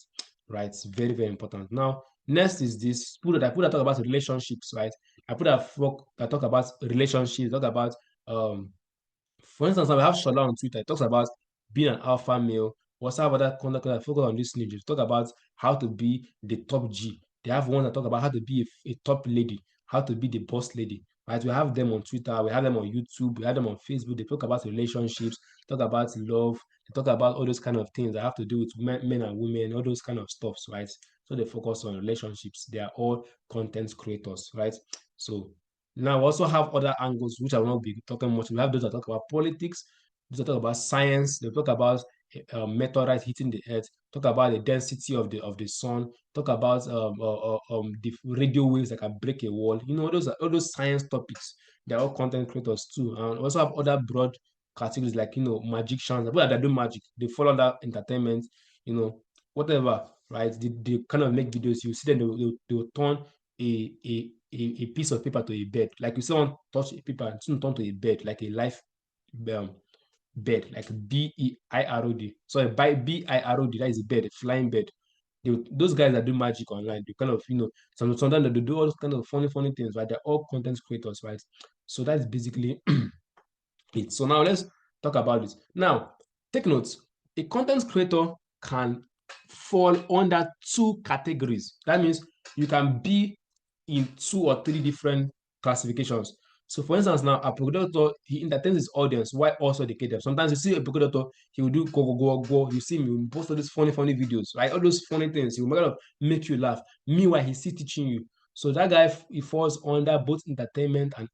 right? It's very, very important. Now, next is this people that talk about relationships, right? I put that talk about relationships, talk about for instance, now we have Shola on Twitter. It talks about being an alpha male. We also have other content that focus on this niche. They talk about how to be the top G. They have one that talk about how to be a top lady, how to be the boss lady. Right? We have them on Twitter, we have them on YouTube, we have them on Facebook. They talk about relationships, talk about love, they talk about all those kind of things that have to do with men and women, all those kind of stuffs, right? So they focus on relationships. They are all content creators, right? So now, we also have other angles which I will not be talking much. We have those that talk about politics, those that talk about science, they talk about meteorites hitting the earth, talk about the density of the sun, talk about the radio waves that can break a wall. All those science topics. They're all content creators too. And we also have other broad categories like magicians, people that do magic, they fall under entertainment, whatever, right? They kind of make videos. You see them, they'll turn a piece of paper to a bed. Like you someone touch a paper and soon turn to a bed, like a life um, bed, like BEIROD. Sorry, by BIROD, that is a bed, a flying bed. Those guys that do magic online, they kind of, sometimes they do all those kind of funny things, right? They're all content creators, right? So that's basically it. So now let's talk about it. Now, take notes. A content creator can fall under two categories. That means you can be in 2 or 3 different classifications. So, for instance, now a procurator he entertains his audience while also educating them. Sometimes you see a procurator, he will do go. You see him, he will post all these funny videos, right? All those funny things, he will kind of make you laugh. Meanwhile, he's still teaching you. So that guy he falls under both entertainment and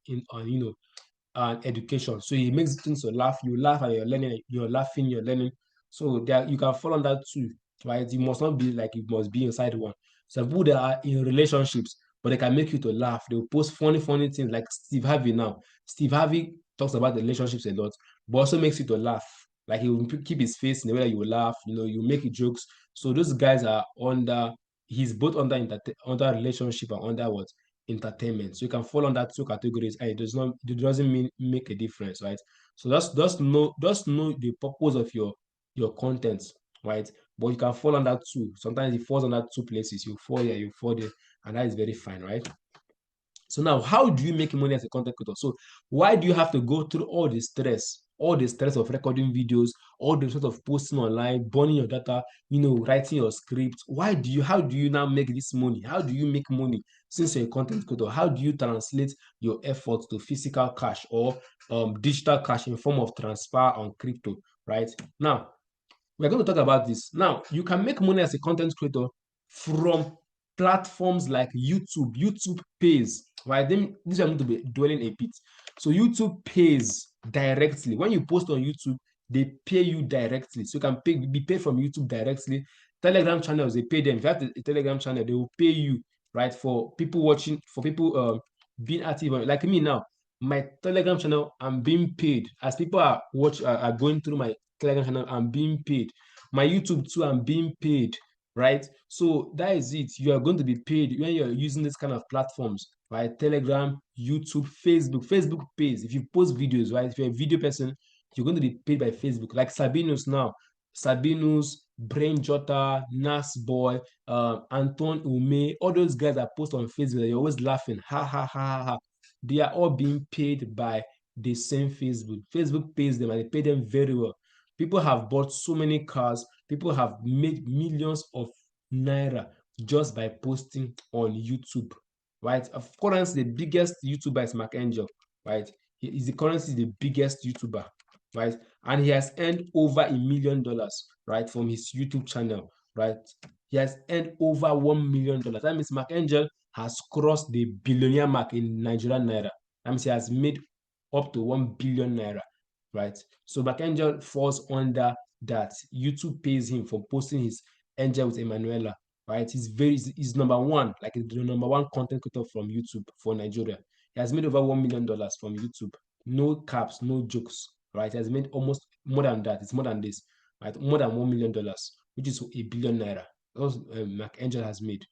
and education. So he makes things to laugh. You laugh and you're learning. You're laughing. You're learning. So there you can fall on that too, right? You must not be like you must be inside one. Some people that are in relationships, but they can make you to laugh. They will post funny things like Steve Harvey now. Steve Harvey talks about the relationships a lot, but also makes you to laugh. Like he will keep his face in the way that you will laugh. You make jokes. So those guys are under. He's both under relationship and under what entertainment. So you can fall under two categories, and it doesn't mean make a difference, right? So just know the purpose of your content, right? But you can fall under two. Sometimes it falls under two places. You fall here, you fall there, and that is very fine, right? So now, how do you make money as a content creator? So why do you have to go through all the stress of recording videos, all the sort of posting online, burning your data, writing your script? How do you now make this money? How do you make money since you're a content creator? How do you translate your efforts to physical cash or digital cash in form of transfer on crypto, right? Now, we're going to talk about this. Now, you can make money as a content creator from platforms like YouTube. YouTube pays, right? Then this is going to be dwelling a bit. So YouTube pays directly. When you post on YouTube, they pay you directly. So you can be paid from YouTube directly. Telegram channels, they pay them. If you have a Telegram channel, they will pay you, right? For people watching, for people being active. Like me now, my Telegram channel, I'm being paid. As people are going through my Telegram channel, I'm being paid. My YouTube too, I'm being paid, right? So that is it. You are going to be paid when you're using this kind of platforms, right? Telegram, YouTube, Facebook. Facebook pays. If you post videos, right? If you're a video person, you're going to be paid by Facebook. Like Sabinus now. Sabinus, Brain Jota, Nas Boy, Anton Ume, all those guys that post on Facebook, you're always laughing. Ha ha ha ha ha. They are all being paid by the same Facebook. Facebook pays them and they pay them very well. People have bought so many cars. People have made millions of naira just by posting on YouTube, right? Of course, the biggest YouTuber is Mark Angel, right? He is currently the biggest YouTuber, right? And he has earned over $1 million, right, from his YouTube channel, right? He has earned over $1 million. That means Mark Angel has crossed the billionaire mark in Nigerian naira. That means he has made up to 1 billion naira, right? So Mark Angel falls under that. YouTube pays him for posting his Angel with Emanuela, right? He's number one, like the number one content creator from YouTube for Nigeria. He has made over $1 million from YouTube. No caps, no jokes, right? He has made almost more than that. It's more than this, right? More than $1 million, which is a billion naira. That's what Mark Angel has made,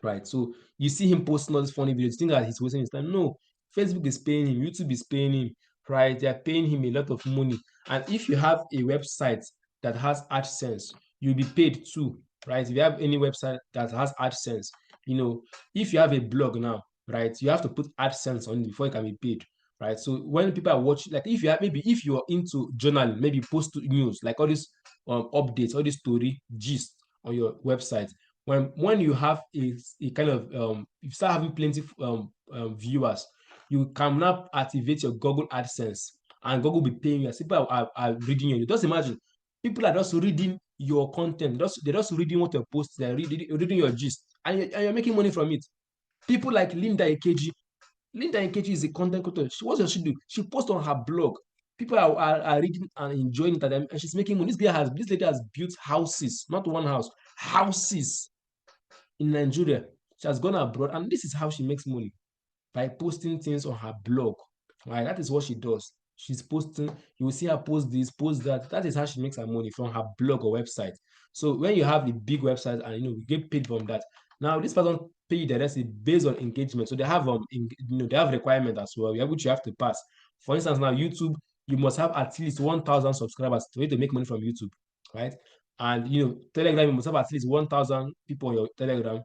right? So you see him posting all these funny videos, you think that he's wasting his time. No, Facebook is paying him, YouTube is paying him, right? They're paying him a lot of money. And if you have a website that has AdSense, you'll be paid too, right? If you have any website that has AdSense, if you have a blog now, right, you have to put AdSense on it before you can be paid, right? So when people are watching, like if you're into journaling, maybe post news, like all these updates, all this story gist on your website. When you have a kind of you start having plenty viewers, you can now activate your Google AdSense, and Google will be paying you as people are reading you. Just imagine, people are just reading your content, they're just reading what you're posting, they're reading your gist, and you're making money from it. People like Linda Ikeji. Linda Ikeji is a content creator. What does she do? She posts on her blog. People are reading and enjoying it, and she's making money. This lady has built houses, not one house, houses in Nigeria. She has gone abroad, and this is how she makes money, by posting things on her blog. Right? That is what she does. She's posting, you will see her post this, post that. That is how she makes her money, from her blog or website. So when you have the big website and you get paid from that, now this person pay you directly based on engagement. So they have they have requirement as well, which you have to pass. For instance, now YouTube, you must have at least 1,000 subscribers to make money from YouTube, right? And Telegram, you must have at least 1,000 people on your Telegram.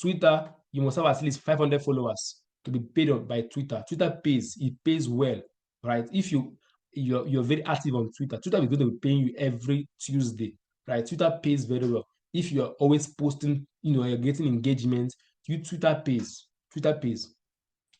Twitter, you must have at least 500 followers to be paid by Twitter. Twitter pays, it pays well, right? If you're very active on Twitter, Twitter is going to be paying you every Tuesday, right? Twitter pays very well. If you're always posting, you're getting engagement, Twitter pays. Twitter pays,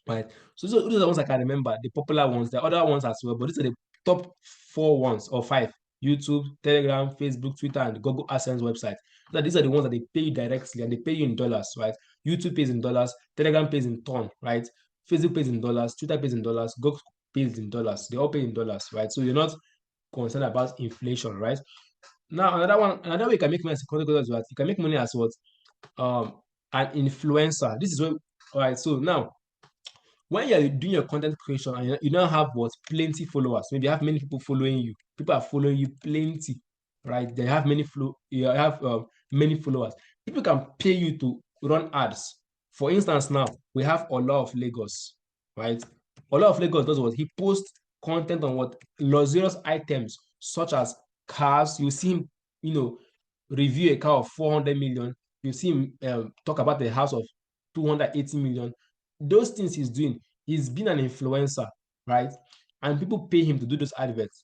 right? So those are the ones I can remember, the popular ones. There are other ones as well, but these are the top 4 ones or 5: YouTube, Telegram, Facebook, Twitter, and Google AdSense website. So these are the ones that they pay you directly, and they pay you in dollars, right? YouTube pays in dollars, Telegram pays in ton, right? Facebook pays in dollars, Twitter pays in dollars, Google pays in dollars. They all pay in dollars, right? So you're not concerned about inflation, right? Now another way you can make money as a content creator is what you can make money as what an influencer. This is what, all right. So now, when you're doing your content creation and you now have what, plenty followers, maybe you have many people following you, people are following you plenty, right? You have many followers. People can pay you to run ads For instance, now we have Ola of Lagos, right? Ola of Lagos does what? He posts content on what? Luxurious items such as cars. You see him, review a car of 400 million. You see him talk about the house of 280 million. Those things he's doing. He's been an influencer, right? And people pay him to do those adverts.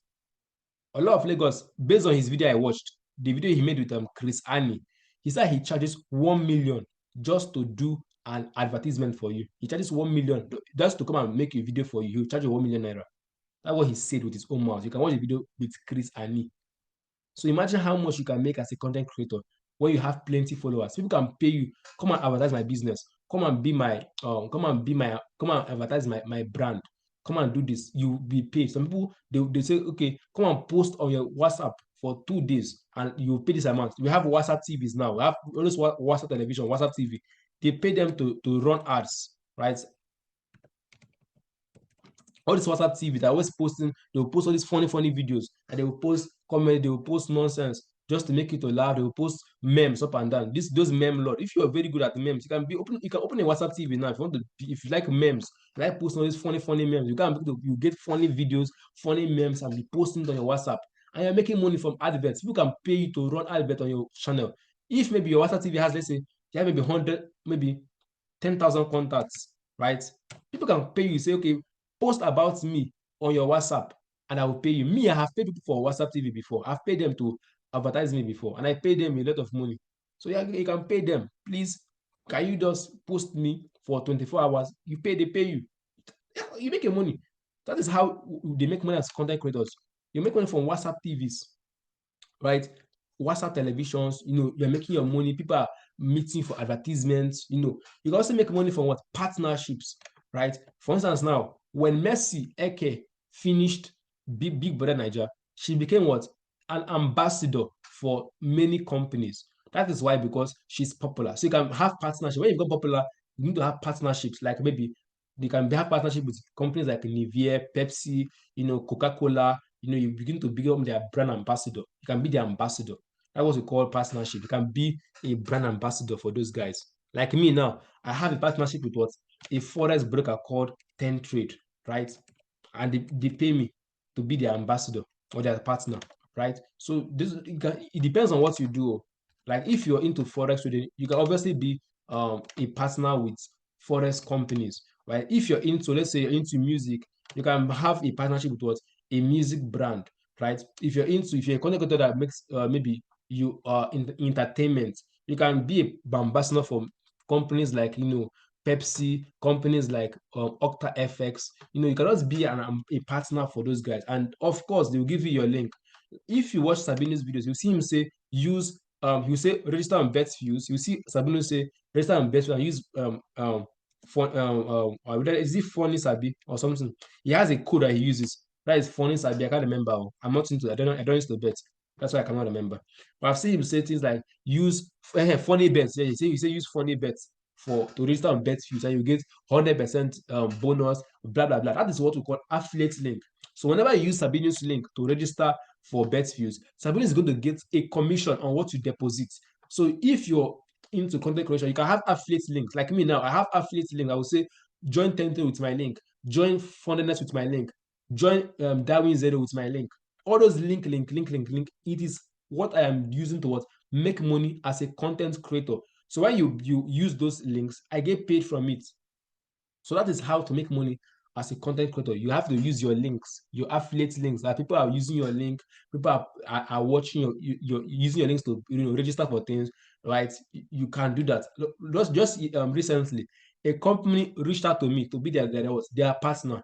Ola of Lagos, based on his video I watched, the video he made with Chris Annie, he said he charges 1 million just to do an advertisement for you. He charges 1 million just to come and make a video for you. He'll charge you 1 million naira. That's what he said with his own mouth. You can watch the video with Chris Annie. So imagine how much you can make as a content creator when you have plenty followers. People can pay you, come and advertise my business, come and advertise my brand, come and do this. You'll be paid. Some people they say, okay, come and post on your WhatsApp for 2 days and you pay this amount. We have WhatsApp TVs now. We have all this WhatsApp television, WhatsApp TV. They pay them to run ads, right? All this WhatsApp TV, they're always posting, they will post all these funny videos, and they will post comedy, they will post nonsense just to make you to laugh. They will post memes up and down. Those meme lord. If you are very good at memes, you can open a WhatsApp TV now. If you want to, if you like memes, like posting all these funny memes, you get funny videos, funny memes, and be posting on your WhatsApp. And you're making money from adverts. People can pay you to run advert on your channel. If maybe your WhatsApp TV has, let's say, you have maybe 100, maybe 10,000 contacts, right? People can pay you, say, okay, post about me on your WhatsApp and I will pay you. Me, I have paid people for WhatsApp TV before. I've paid them to advertise me before and I paid them a lot of money. So yeah, you can pay them. Please, can you just post me for 24 hours? They pay you. You make your money. That is how they make money as content creators. You make money from WhatsApp TVs, right? WhatsApp televisions, you're making your money. People are meeting for advertisements. You can also make money from what? Partnerships, right? For instance, now, when Mercy Eke finished Big Brother Niger, she became what? An ambassador for many companies. That is why, because she's popular. So you can have partnership. When you become popular, you need to have partnerships. Like maybe they can have partnership with companies like Nivea, Pepsi, Coca-Cola. You begin to become their brand ambassador. You can be the ambassador. That's what we call partnership. You can be a brand ambassador for those guys. Like me now, I have a partnership with what? A forex broker called Ten Trade, right? And they pay me to be their ambassador or their partner, right? So it depends on what you do. Like if you're into forex trading, you can obviously be a partner with forex companies, right? If you're into, let's say you're into music, you can have a partnership with what? A music brand, right? If you're a content creator that makes maybe you are in entertainment, you can be a ambassador for companies like Pepsi, companies like Octa FX. You cannot be a partner for those guys, and of course they will give you your link. If you watch Sabino's videos, you see him say use you say register on Betfuse. You see Sabino say register on Betfuse and use for is it Funny Sabi or something? He has a code that he uses. That is Funny Sabi. I can't remember. I'm not into. I don't know. I don't use the bet. That's why I cannot remember. But I've seen him say things like use funny bets. Yeah, you say use funny bets to register on Betfuse and you get 100% bonus. Blah blah blah. That is what we call affiliate link. So whenever you use Sabino's link to register for Betfuse, Sabino is going to get a commission on what you deposit. So if you're into content creation, you can have affiliate links. Like me now, I have affiliate link. I will say join Tente with my link, join Fundedness with my link, join Darwin Zero with my link. All those link. It is what I am using to what? Make money as a content creator. So when you use those links, I get paid from it. So that is how to make money as a content creator. You have to use your links, your affiliate links. That people are using your link, people are watching your using your links to register for things, right? You can do that. Just recently, a company reached out to me to be their partner,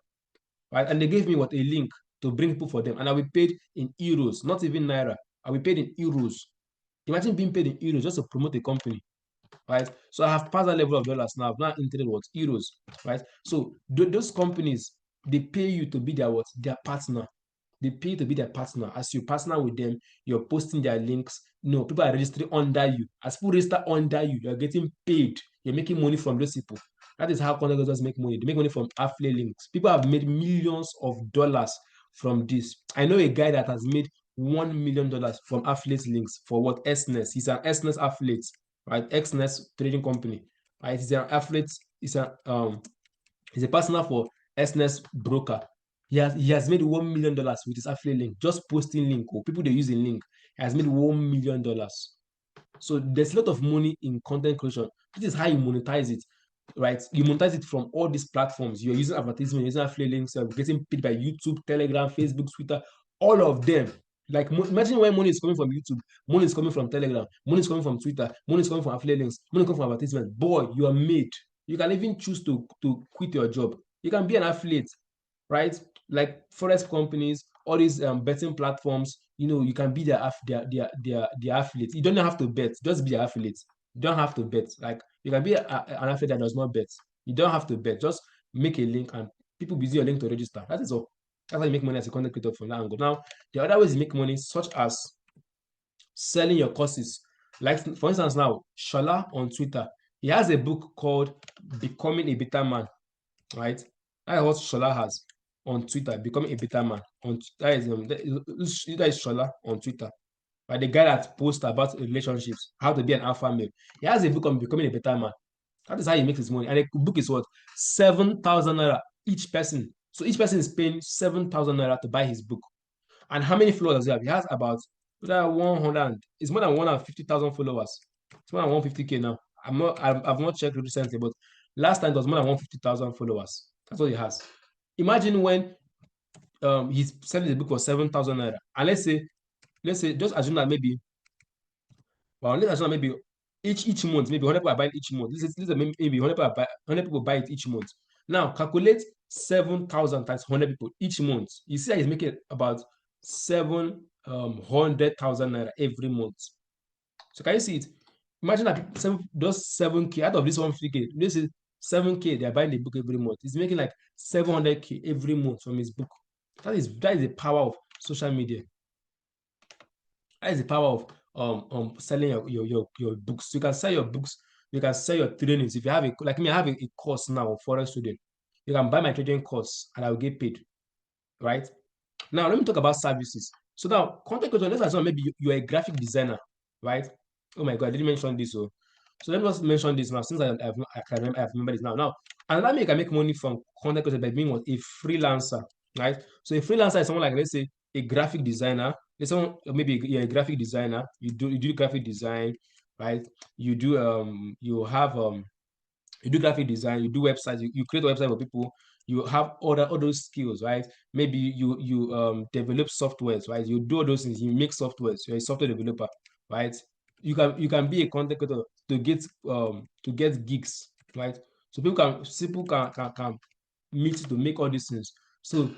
right? And they gave me what? A link to bring people for them, and I will be paid in euros, not even naira. I will be paid in euros. Imagine being paid in euros just to promote a company, right? So I have passed that level of dollars now. I've now entered what? Euros, right? So those companies, they pay you to be their what? Their partner. They pay you to be their partner. As you partner with them, you're posting their links. People are registering under you. As people register under you, you're getting paid. You're making money from those people. That is how content creators make money. They make money from affiliate links. People have made millions of dollars from this. I know a guy that has made $1 million from affiliate links for what? SNES. He's an SNES affiliate, right? XNES trading company. right? He's an affiliate. He's a partner for SNS Broker. He has made $1 million with his affiliate link, just posting link. Or people they use a link. He has made $1 million. So there's a lot of money in content creation. This is how you monetize it, right? You monetize it from all these platforms. You're using advertisement, you're using affiliate links, you're getting paid by YouTube, Telegram, Facebook, Twitter, all of them. Like imagine where money is coming from YouTube, money is coming from Telegram, money is coming from Twitter, money is coming from affiliate links, money is coming from advertisement. Boy, you are made. You can even choose to quit your job. You can be an affiliate, right? Like forex companies, all these betting platforms, you can be their affiliate. You don't have to bet, just be their affiliate. You don't have to bet. Like you can be an affiliate that does not bet. You don't have to bet. Just make a link and people use your link to register. That is all. That's how you make money as a content creator from that angle. Now, the other ways you make money, such as selling your courses. Like for instance, now Shola on Twitter, he has a book called Becoming a Better Man, right? That is what Shola has on Twitter, Becoming a Better Man. That is Shola on Twitter. Right? The guy that posts about relationships, how to be an alpha male. He has a book on becoming a better man. That is how he makes his money. And the book is what? 7,000 naira each person. So each person is paying 7,000 naira to buy his book. And how many followers does he have? He has about 100. It's more than 150,000 followers. It's more than 150K now. I've not checked recently, but last time it was more than 150,000 followers. That's what he has. Imagine when he's selling the book for 7,000 naira. And let's say just assume that maybe, well, let's assume that maybe each month, maybe 100 people are buying each month. Let's say maybe 100 people, 100 people buy it each month. Now calculate 7,000 times 100 people each month. You see that he's making about 700,000 naira every month. So can you see it? Imagine that those 7K out of this 150K, this is 7K, they're buying the book every month. He's making like 700K every month from his book. That is the power of social media. That is the power of selling your books. You can sell your books, you can sell your trainings. If you have like me, I have a course now of forex trading. You can buy my trading course and I will get paid. Right? Now let me talk about services. So now content creation, let's assume maybe you're a graphic designer, right? Oh my god, I didn't mention this. So let me just mention this now since I remember this now. Now, another way you can make money from content creation by being what, a freelancer, right? So a freelancer is someone like, let's say, a graphic designer. Let's say maybe you're a graphic designer. You do graphic design, right? You do graphic design. You do websites. You create a website for people. You have all those skills, right? Maybe you develop softwares, right? You do all those things. You make softwares. You're a software developer, right? You can be a content creator to get gigs, right? So people can meet to make all these things. So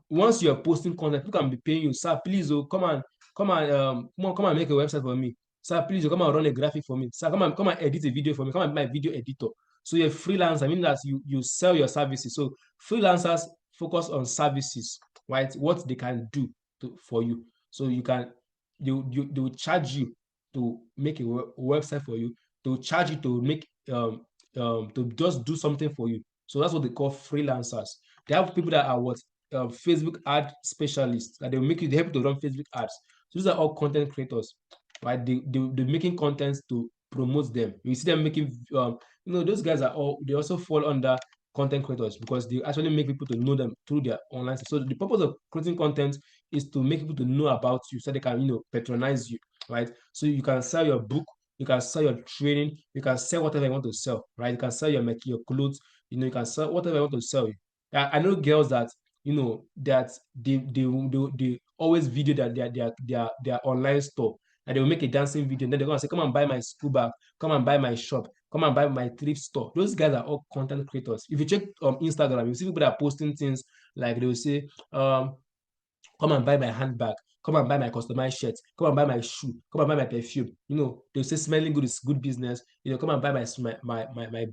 once you're posting content, people can be paying you, sir, please, come and make a website for me. Sir, please, come and run a graphic for me. Sir, come and edit a video for me. Come and be my video editor. So you're a freelancer. I mean that you sell your services. So freelancers focus on services, right? What they can do for you. So they will charge you to make a website for you. They will charge you to make to just do something for you. So that's what they call freelancers. They have people that are what, Facebook ad specialists, that they help you to run Facebook ads. So these are all content creators, right? They're making contents to promote them. You see them making those guys they also fall under content creators because they actually make people to know them through their online. So the purpose of creating content is to make people to know about you so they can patronize you, right? So you can sell your book, you can sell your training, you can sell whatever you want to sell, right? You can sell your clothes, you can sell whatever you want to sell. I know girls that that they always video that their online store, and they will make a dancing video, and then they're gonna say, come and buy my school bag, come and buy my shop, come and buy my thrift store. Those guys are all content creators. If you check Instagram, you see people that are posting things like they will say, come and buy my handbag, come and buy my customized shirt, come and buy my shoe, come and buy my perfume. They'll say smelling good is good business. Come and buy my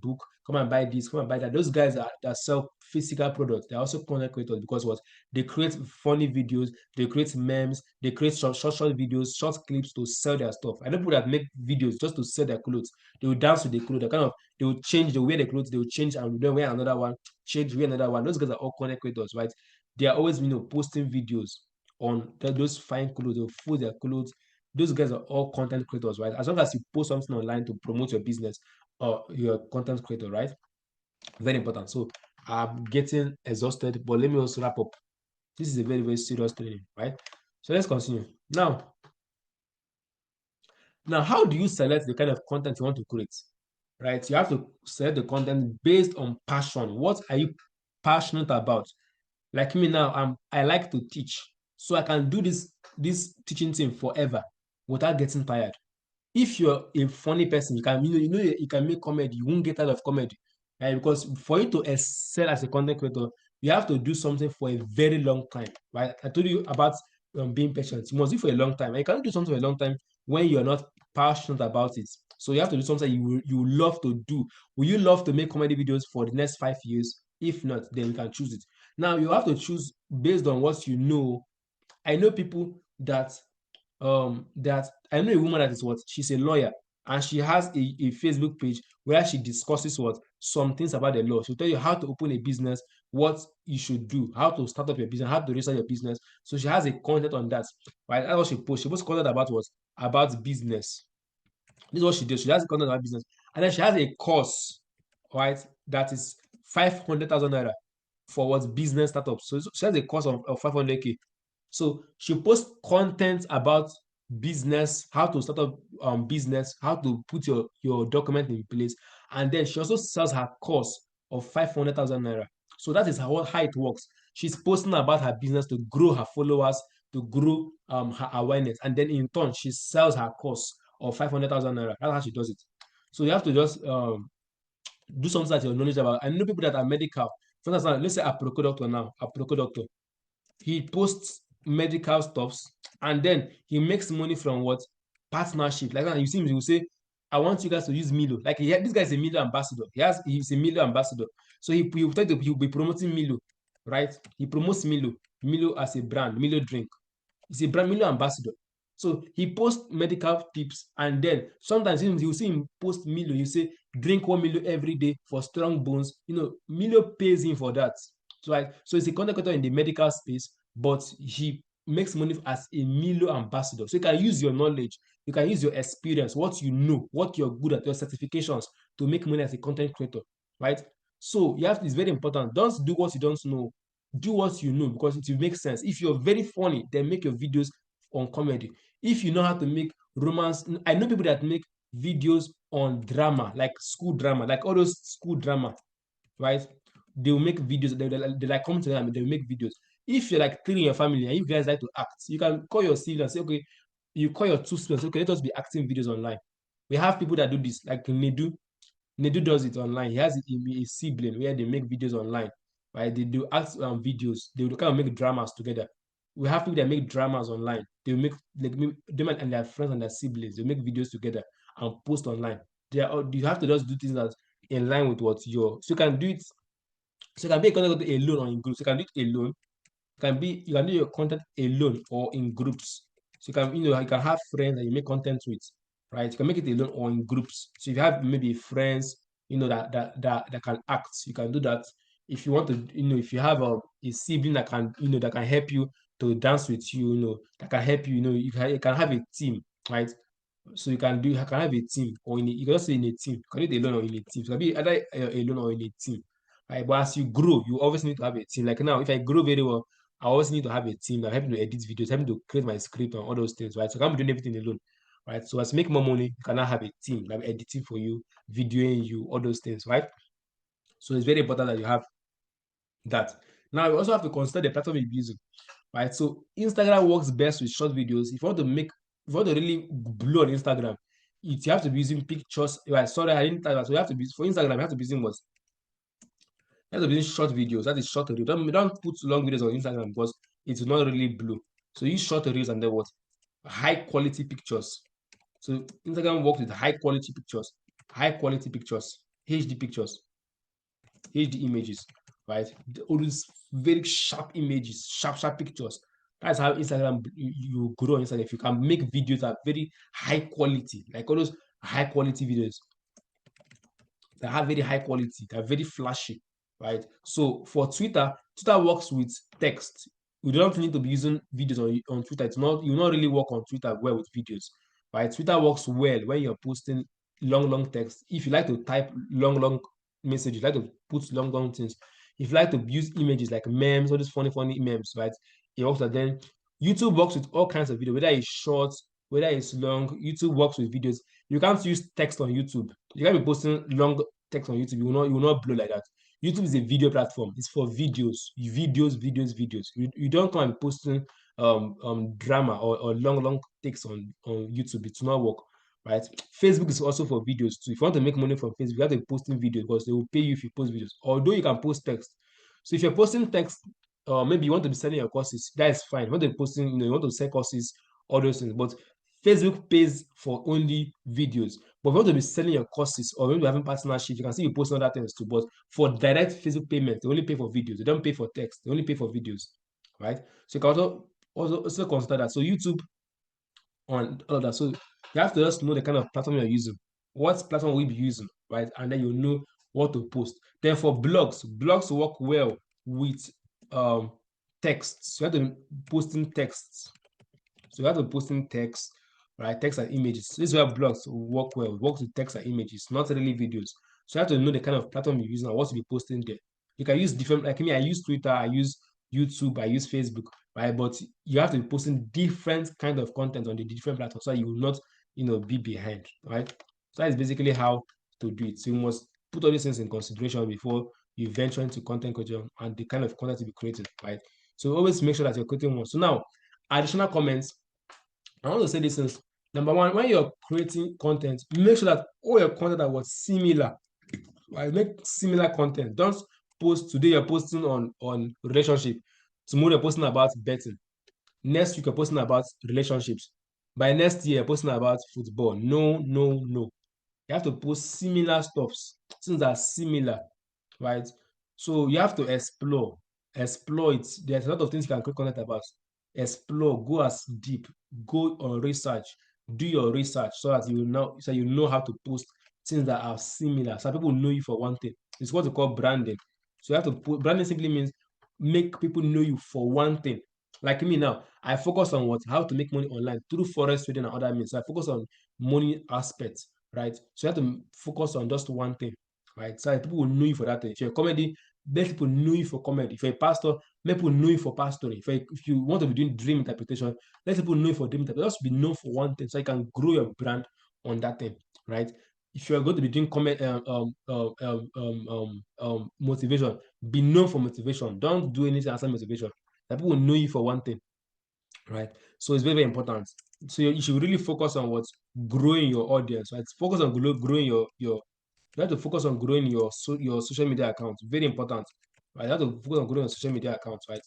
book, come and buy this, come and buy that. Those guys that sell physical products, they're also content creators because what, they create funny videos, they create memes, they create short videos, short clips to sell their stuff. I know people that make videos just to sell their clothes. They will dance with the clothes, they will change the way they clothes, they will change and then wear another one, change, wear another one. Those guys are all content creators, right? They are always posting videos on those fine clothes, or food their clothes. Those guys are all content creators, right? As long as you post something online to promote your business, or you're a content creator, right? Very important. So I'm getting exhausted, but let me also wrap up. This is a very, very serious training, right? So let's continue. Now, how do you select the kind of content you want to create? Right? You have to select the content based on passion. What are you passionate about? Like me now, I like to teach, so I can do this teaching thing forever without getting tired. If you're a funny person, you can make comedy. You won't get out of comedy, right? Because for you to excel as a content creator, you have to do something for a very long time, right? I told you about being patient. You must do it for a long time. And you cannot do something for a long time when you're not passionate about it. So you have to do something you love to do. Will you love to make comedy videos for the next 5 years? If not, then you can choose it. Now you have to choose based on what you know. I know people that I know a woman that is what she's a lawyer, and she has a Facebook page where she discusses what some things about the law. She'll tell you how to open a business, what you should do, how to start up your business, how to register your business. So she has a content on that, right? That's what she posts. She posts content about what? About business. This is what she does. She has a content about business, and then she has a course, right? That is 500,000 naira for what business startups. So she has a course of 500K. So she posts content about business, how to start up business, how to put your document in place, and then she also sells her course of 500,000 naira. So that is how it works. She's posting about her business to grow her followers, to grow her awareness, and then in turn she sells her course of 500,000 naira. That's how she does it. So you have to just do something that you're knowledge about. I know people that are medical. For instance, let's say a Proco doctor now, a Proco doctor. He posts medical stuffs and then he makes money from what? Partnership. Like that, you see him, he will say, I want you guys to use Milo. Like this guy is a Milo ambassador. He's a Milo ambassador. So he'll be promoting Milo, right? He promotes Milo as a brand, Milo drink. He's a brand Milo ambassador. So he posts medical tips, and then sometimes you see him post Milo. You say drink 1 Milo every day for strong bones. Milo pays him for that. So he's a content creator in the medical space, but he makes money as a Milo ambassador. So you can use your knowledge, you can use your experience, what you know, what you're good at, your certifications to make money as a content creator, right? So it's very important. Don't do what you don't know, do what you know because it will make sense. If you're very funny, then make your videos on comedy. If you know how to make romance, I know people that make videos on drama, like school drama, like all those school drama, right? They will make videos. They like come to them and they will make videos. If you're like three in your family and you guys like to act, you can call your sibling and say, okay, you call your two siblings, okay, let us be acting videos online. We have people that do this, like Nedu. Nedu does it online. He has a sibling where they make videos online, right? They do act videos. They will kind of make dramas together. We have people that make dramas online. They will make like them and their friends and their siblings. They make videos together and post online. You have to just do things that in line with what you're. So you can do it. So you can be a content creator alone or in groups. You can do it alone. You can do your content alone or in groups. So you can have friends that you make content with, right? You can make it alone or in groups. So if you have maybe friends, that can act, you can do that. If you want to, if you have a sibling that can help you to dance with you, that can help you, you can have a team, right? So you can have a team you can just say in a team. You can do it alone or in a team. So it can be either alone or in a team. Right? But as you grow, you always need to have a team. Like now, if I grow very well, I always need to have a team that help me to edit videos, help me to create my script and all those things, right? So I can't be doing everything alone, right? So as you make more money, you cannot have a team that editing for you, videoing you, all those things, right? So it's very important that you have that. Now you also have to consider the platform you're using, right? So Instagram works best with short videos. If you want to really blow on Instagram, you have to be using pictures. Right? Sorry, I didn't tell you. So you have to be for Instagram. You have to be using what? You have to be using short videos. That is short reels. Don't put long videos on Instagram because it will not really blow. So use short reels and then what? High quality pictures. So Instagram works with high quality pictures, HD pictures, HD images, right? All these very sharp images, sharp pictures. That's how Instagram you grow on Instagram. If you can make videos that are very high quality, like all those high quality videos that have very high quality, they're very flashy, right? So for Twitter works with text. You don't need to be using videos on Twitter. You not really work on Twitter well with videos, right? Twitter works well when you're posting long text, if you like to type long messages, like to put long things, if you like to use images like memes, all these funny memes, right? It works. And then YouTube works with all kinds of video, whether it's short, whether it's long. YouTube works with videos. You can't use text on YouTube. You can't be posting long text on YouTube. You will not blow like that. YouTube is a video platform. It's for videos, videos. You don't come and posting drama or long takes on YouTube. It will not work, right? Facebook is also for videos too. If you want to make money from Facebook, you have to be posting videos because they will pay you if you post videos. Although you can post text. So if you're posting text, maybe you want to be selling your courses, that is fine. You want to be posting, you want to sell courses, all those things. But Facebook pays for only videos. But if you want to be selling your courses or when you're having partnership, you can see you post other things too. But for direct Facebook payment, they only pay for videos. They don't pay for text. They only pay for videos, right? So you can also consider that. So YouTube on all of that. So you have to just know the kind of platform you're using. What platform will you be using, right? And then you know what to post. Then for blogs work well with texts. So you have to be posting texts. So you have to be posting text, right? Text and images. This is where blogs work well. It works with text and images, not really videos. So you have to know the kind of platform you're using and what to be posting there. You can use different, like me, I use Twitter, I use YouTube, I use Facebook, right? But you have to be posting different kind of content on the different platforms so you will not, be behind, right? So that is basically how to do it. So you must put all these things in consideration before you venture into content creation and the kind of content to be created, right? So always make sure that you're creating one. So now, additional comments. I want to say this is number one, when you're creating content, make sure that all your content that was similar, right? Make similar content. Don't post today you're posting on relationship. Tomorrow you're posting about betting. Next week you're posting about relationships. By next year you're posting about football. No, no, no. You have to post similar stuffs, things that are similar, right? So you have to explore it. There's a lot of things you can create content about. Explore, go as deep, go on research, do your research so that you know how to post things that are similar. So people know you for one thing. It's what we call branding. So you have to put branding simply means make people know you for one thing. Like me now, I focus on how to make money online through forex trading and other means. So I focus on money aspects, right? So you have to focus on just one thing, right? So that people will know you for that thing. If you're a comedy, let people know you for comedy. If you're a pastor, let people know you for pastoring. If you want to be doing dream interpretation, let people know you for dream interpretation. Just be known for one thing so you can grow your brand on that thing, right? If you're going to be doing motivation, be known for motivation. Don't do anything outside motivation. That people will know you for one thing, right? So it's very, very important. So you should really focus on what's growing your audience, right? Focus on growing your you have to focus on growing your social media account. Very important, right? You have to focus on growing your social media account, right?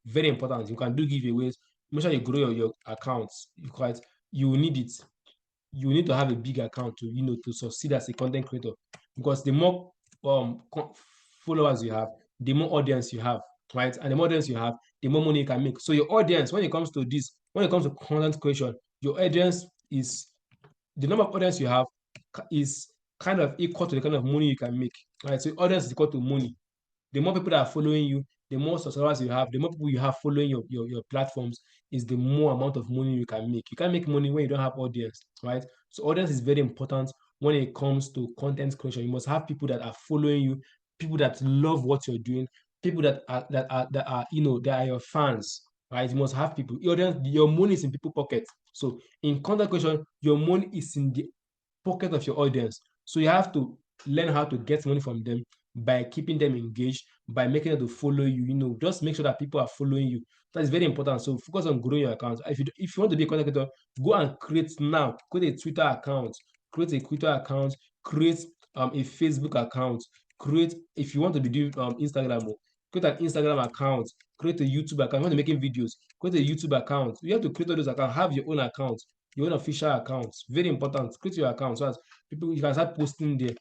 Very important. You can do giveaways. Make sure you grow your accounts. You need it. You need to have a big account to succeed as a content creator, because the more followers you have, the more audience you have, right? And the more audience you have, the more money you can make. So your audience, when it comes to content creation, your audience is the number of audience you have is kind of equal to the kind of money you can make, right? So audience is equal to money. The more people that are following you, the more subscribers you have, the more people you have following your platforms, is the more amount of money you can make. You can't make money when you don't have audience, right? So audience is very important when it comes to content creation. You must have people that are following you, people that love what you're doing, people that are your fans, right? You must have people. Your money is in people's pockets. So in content creation, your money is in the pocket of your audience. So you have to learn how to get money from them by keeping them engaged, by making them to follow you. Just make sure that people are following you. That is very important. So focus on growing your account. If you want to be a content creator, go and create now. Create a Twitter account. Create a Facebook account. Create, if you want to be doing Instagram, create an Instagram account. Create a YouTube account. If you want to be making videos, create a YouTube account. You have to create all those accounts. Have your own account, your own official accounts. Very important. Create your account so that you can start posting there,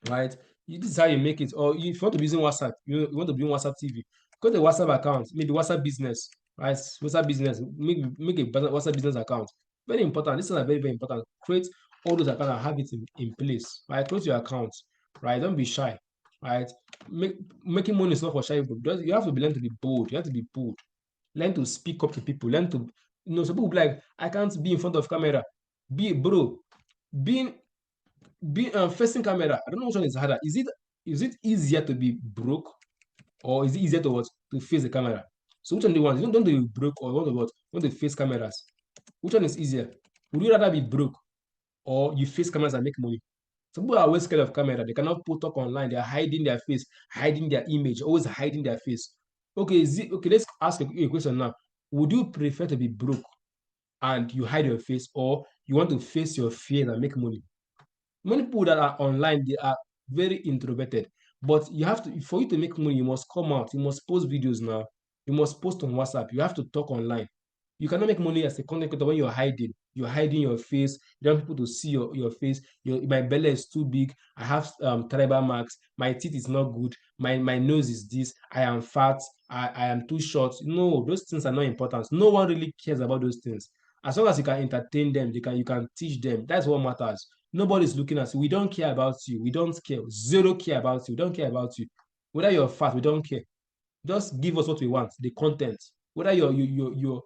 right? This is how you make it. Or if you want to be using WhatsApp, you want to be using WhatsApp TV, create a WhatsApp account, maybe WhatsApp business, right? WhatsApp business, make a WhatsApp business account. Very important. This is very, very important. Create all those accounts and have it in place, right? Create your account, right? Don't be shy, right? Making money is not for shy people. You have to learn to be bold. You have to be bold. Learn to speak up to people. Learn to, some people be like, I can't be in front of camera. Bro, being Facing camera. I don't know which one is harder. Is it easier to be broke, or is it easier to what, to face the camera? So which one do you want? You don't want to be broke, or you want to what? You want to face cameras? Which one is easier? Would you rather be broke, or you face cameras and make money? Some people are always scared of camera. They cannot put up online. They are hiding their face, hiding their image, always hiding their face. Okay, let's ask a question now. Would you prefer to be broke and you hide your face, or you want to face your fear and make money? Many people that are online, they are very introverted. But you have to, for you to make money, you must come out. You must post videos now. You must post on WhatsApp. You have to talk online. You cannot make money as a content creator when you're hiding. You're hiding your face. You don't want people to see your face. My belly is too big. I have tribal marks. My teeth is not good. My nose is this. I am fat. I am too short. No, those things are not important. No one really cares about those things. As long as you can entertain them, you can teach them. That's what matters. Nobody's looking at you. We don't care about you. We don't care. Zero care about you. We don't care about you. Whether you're fat, we don't care. Just give us what we want, the content. Whether you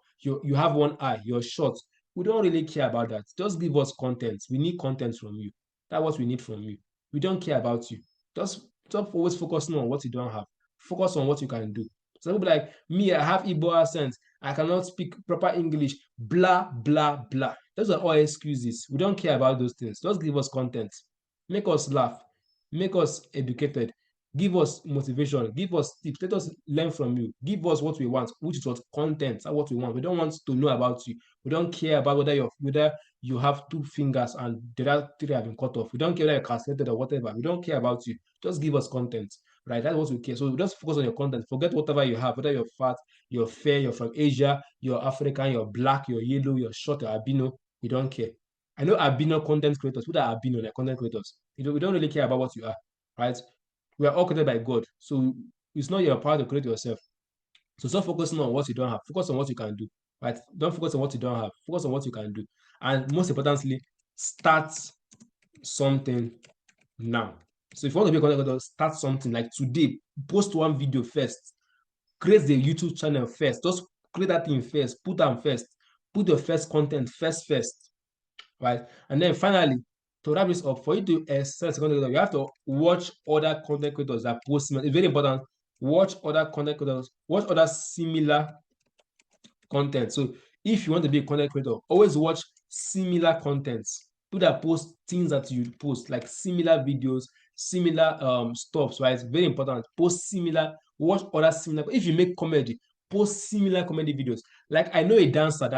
have one eye, you're short, we don't really care about that. Just give us content. We need content from you. That's what we need from you. We don't care about you. Just stop always focusing on what you don't have. Focus on what you can do. Some people like me, I have Igbo accent. I cannot speak proper English. Blah blah blah. Those are all excuses. We don't care about those things. Just give us content. Make us laugh. Make us educated. Give us motivation, give us tips, let us learn from you, give us what we want, which is what content, that's what we want. We don't want to know about you. We don't care about whether you have two fingers and the other three have been cut off. We don't care whether you're castrated or whatever. We don't care about you. Just give us content, right? That's what we care. So just focus on your content. Forget whatever you have, whether you're fat, you're fair, you're from Asia, you're African, you're black, you're yellow, you're short, you're albino. We don't care. I know albino content creators. Who are albino? They're content creators. We don't really care about what you are, right? We are all created by God. So it's not your power to create yourself. So stop focusing on what you don't have. Focus on what you can do. Right? Don't focus on what you don't have. Focus on what you can do. And most importantly, start something now. So if you want to be a content creator, start something like today. Post one video first. Create the YouTube channel first. Just create that thing first. Put them first. Put your first content first. Right? And then finally, to wrap this up, for you to excel as a content creator, you have to watch other content creators that post similar. It's very important. Watch other content creators, watch other similar content. So if you want to be a content creator, always watch similar contents. People that post things that you post, like similar videos, similar stuffs, right? It's very important. Post similar, watch other similar. If you make comedy, post similar comedy videos. Like I know a dancer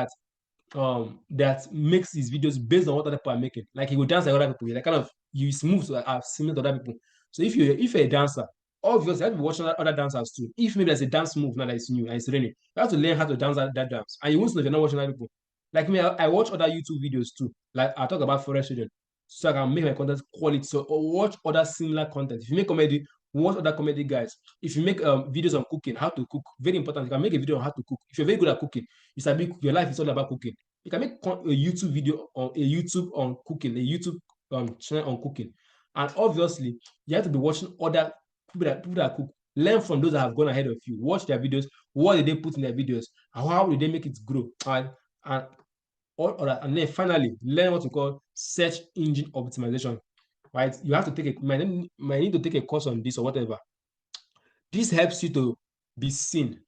that makes his videos based on what other people are making. Like he will dance like other people. He like kind of use moves that are similar to other people. So if you're a dancer, obviously you have to be watching other dancers too. If maybe there's a dance move now that is new and it's raining, you have to learn how to dance that dance. And you won't know if you're not watching other people. Like me, I watch other YouTube videos too. Like I talk about forest children. So I can make my content quality. So watch other similar content. If you make comedy, watch other comedy guys. If you make videos on cooking, how to cook, very important. You can make a video on how to cook. If you're very good at cooking, you start your life is all about cooking. You can make a YouTube video on a YouTube on cooking, a YouTube channel on cooking. And obviously, you have to be watching other people that cook. Learn from those that have gone ahead of you. Watch their videos. What did they put in their videos? And how did they make it grow? And all that. And then finally, learn what we call search engine optimization. Right? You have to take might need to take a course on this or whatever. This helps you to be seen.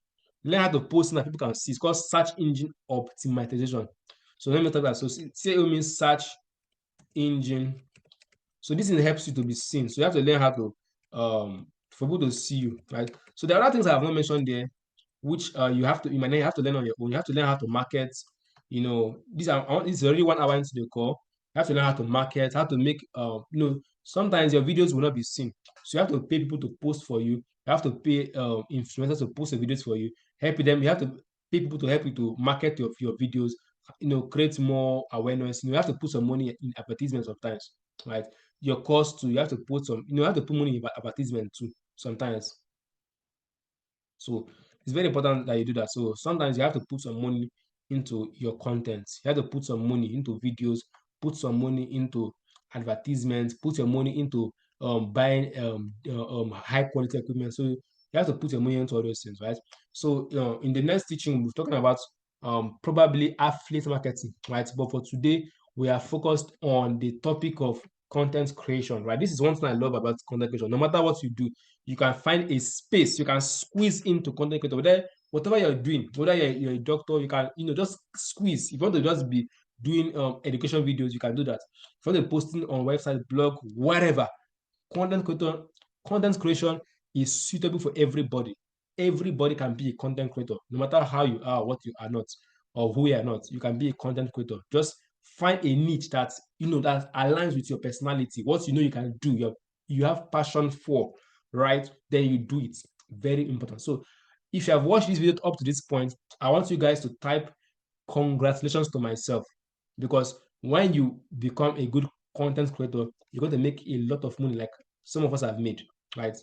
Learn how to post so that people can see. It's called search engine optimization. So let me talk about. So SEO means search engine. So this thing helps you to be seen. So you have to learn how to for people to see you, right? So there are other things I have not mentioned there, which you might have to learn on your own. You have to learn how to market. This is already 1 hour into the call. You have to learn how to market, how to make sometimes your videos will not be seen. So you have to pay people to post for you. You have to pay influencers to post the videos for you. Help them. You have to pay people to help you to market your videos, create more awareness. You have to put some money in advertisements sometimes, right? Your cost too, you have to put you have to put money in advertisement too sometimes. So it's very important that you do that. So sometimes you have to put some money into your content. You have to put some money into videos, put some money into advertisements, put your money into buying high quality equipment. So you have to put your money into all those things, right? So in the next teaching, we're talking about probably affiliate marketing, right? But for today, we are focused on the topic of content creation, right? This is one thing I love about content creation. No matter what you do, you can find a space you can squeeze into content creator. Whatever you're doing, whether you're a doctor, you can, just squeeze. If you want to just be doing education videos, you can do that. If you want to posting on website, blog, whatever, content creator, content creation is suitable for everybody. Everybody can be a content creator, no matter how you are, what you are not, or who you are not. You can be a content creator. Just find a niche that that aligns with your personality, what you can do, you have passion for, right? Then you do it. Very important. So if you have watched this video up to this point, I want you guys to type congratulations to myself, because when you become a good content creator, you're going to make a lot of money like some of us have made, right?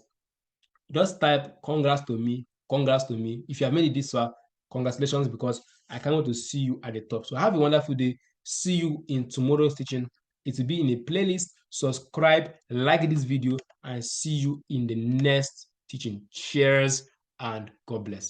Just type congrats to me, congrats to me. If you have made it this far, congratulations, because I can't wait to see you at the top. So have a wonderful day. See you in tomorrow's teaching. It will be in a playlist. Subscribe, like this video, and see you in the next teaching. Cheers and God bless.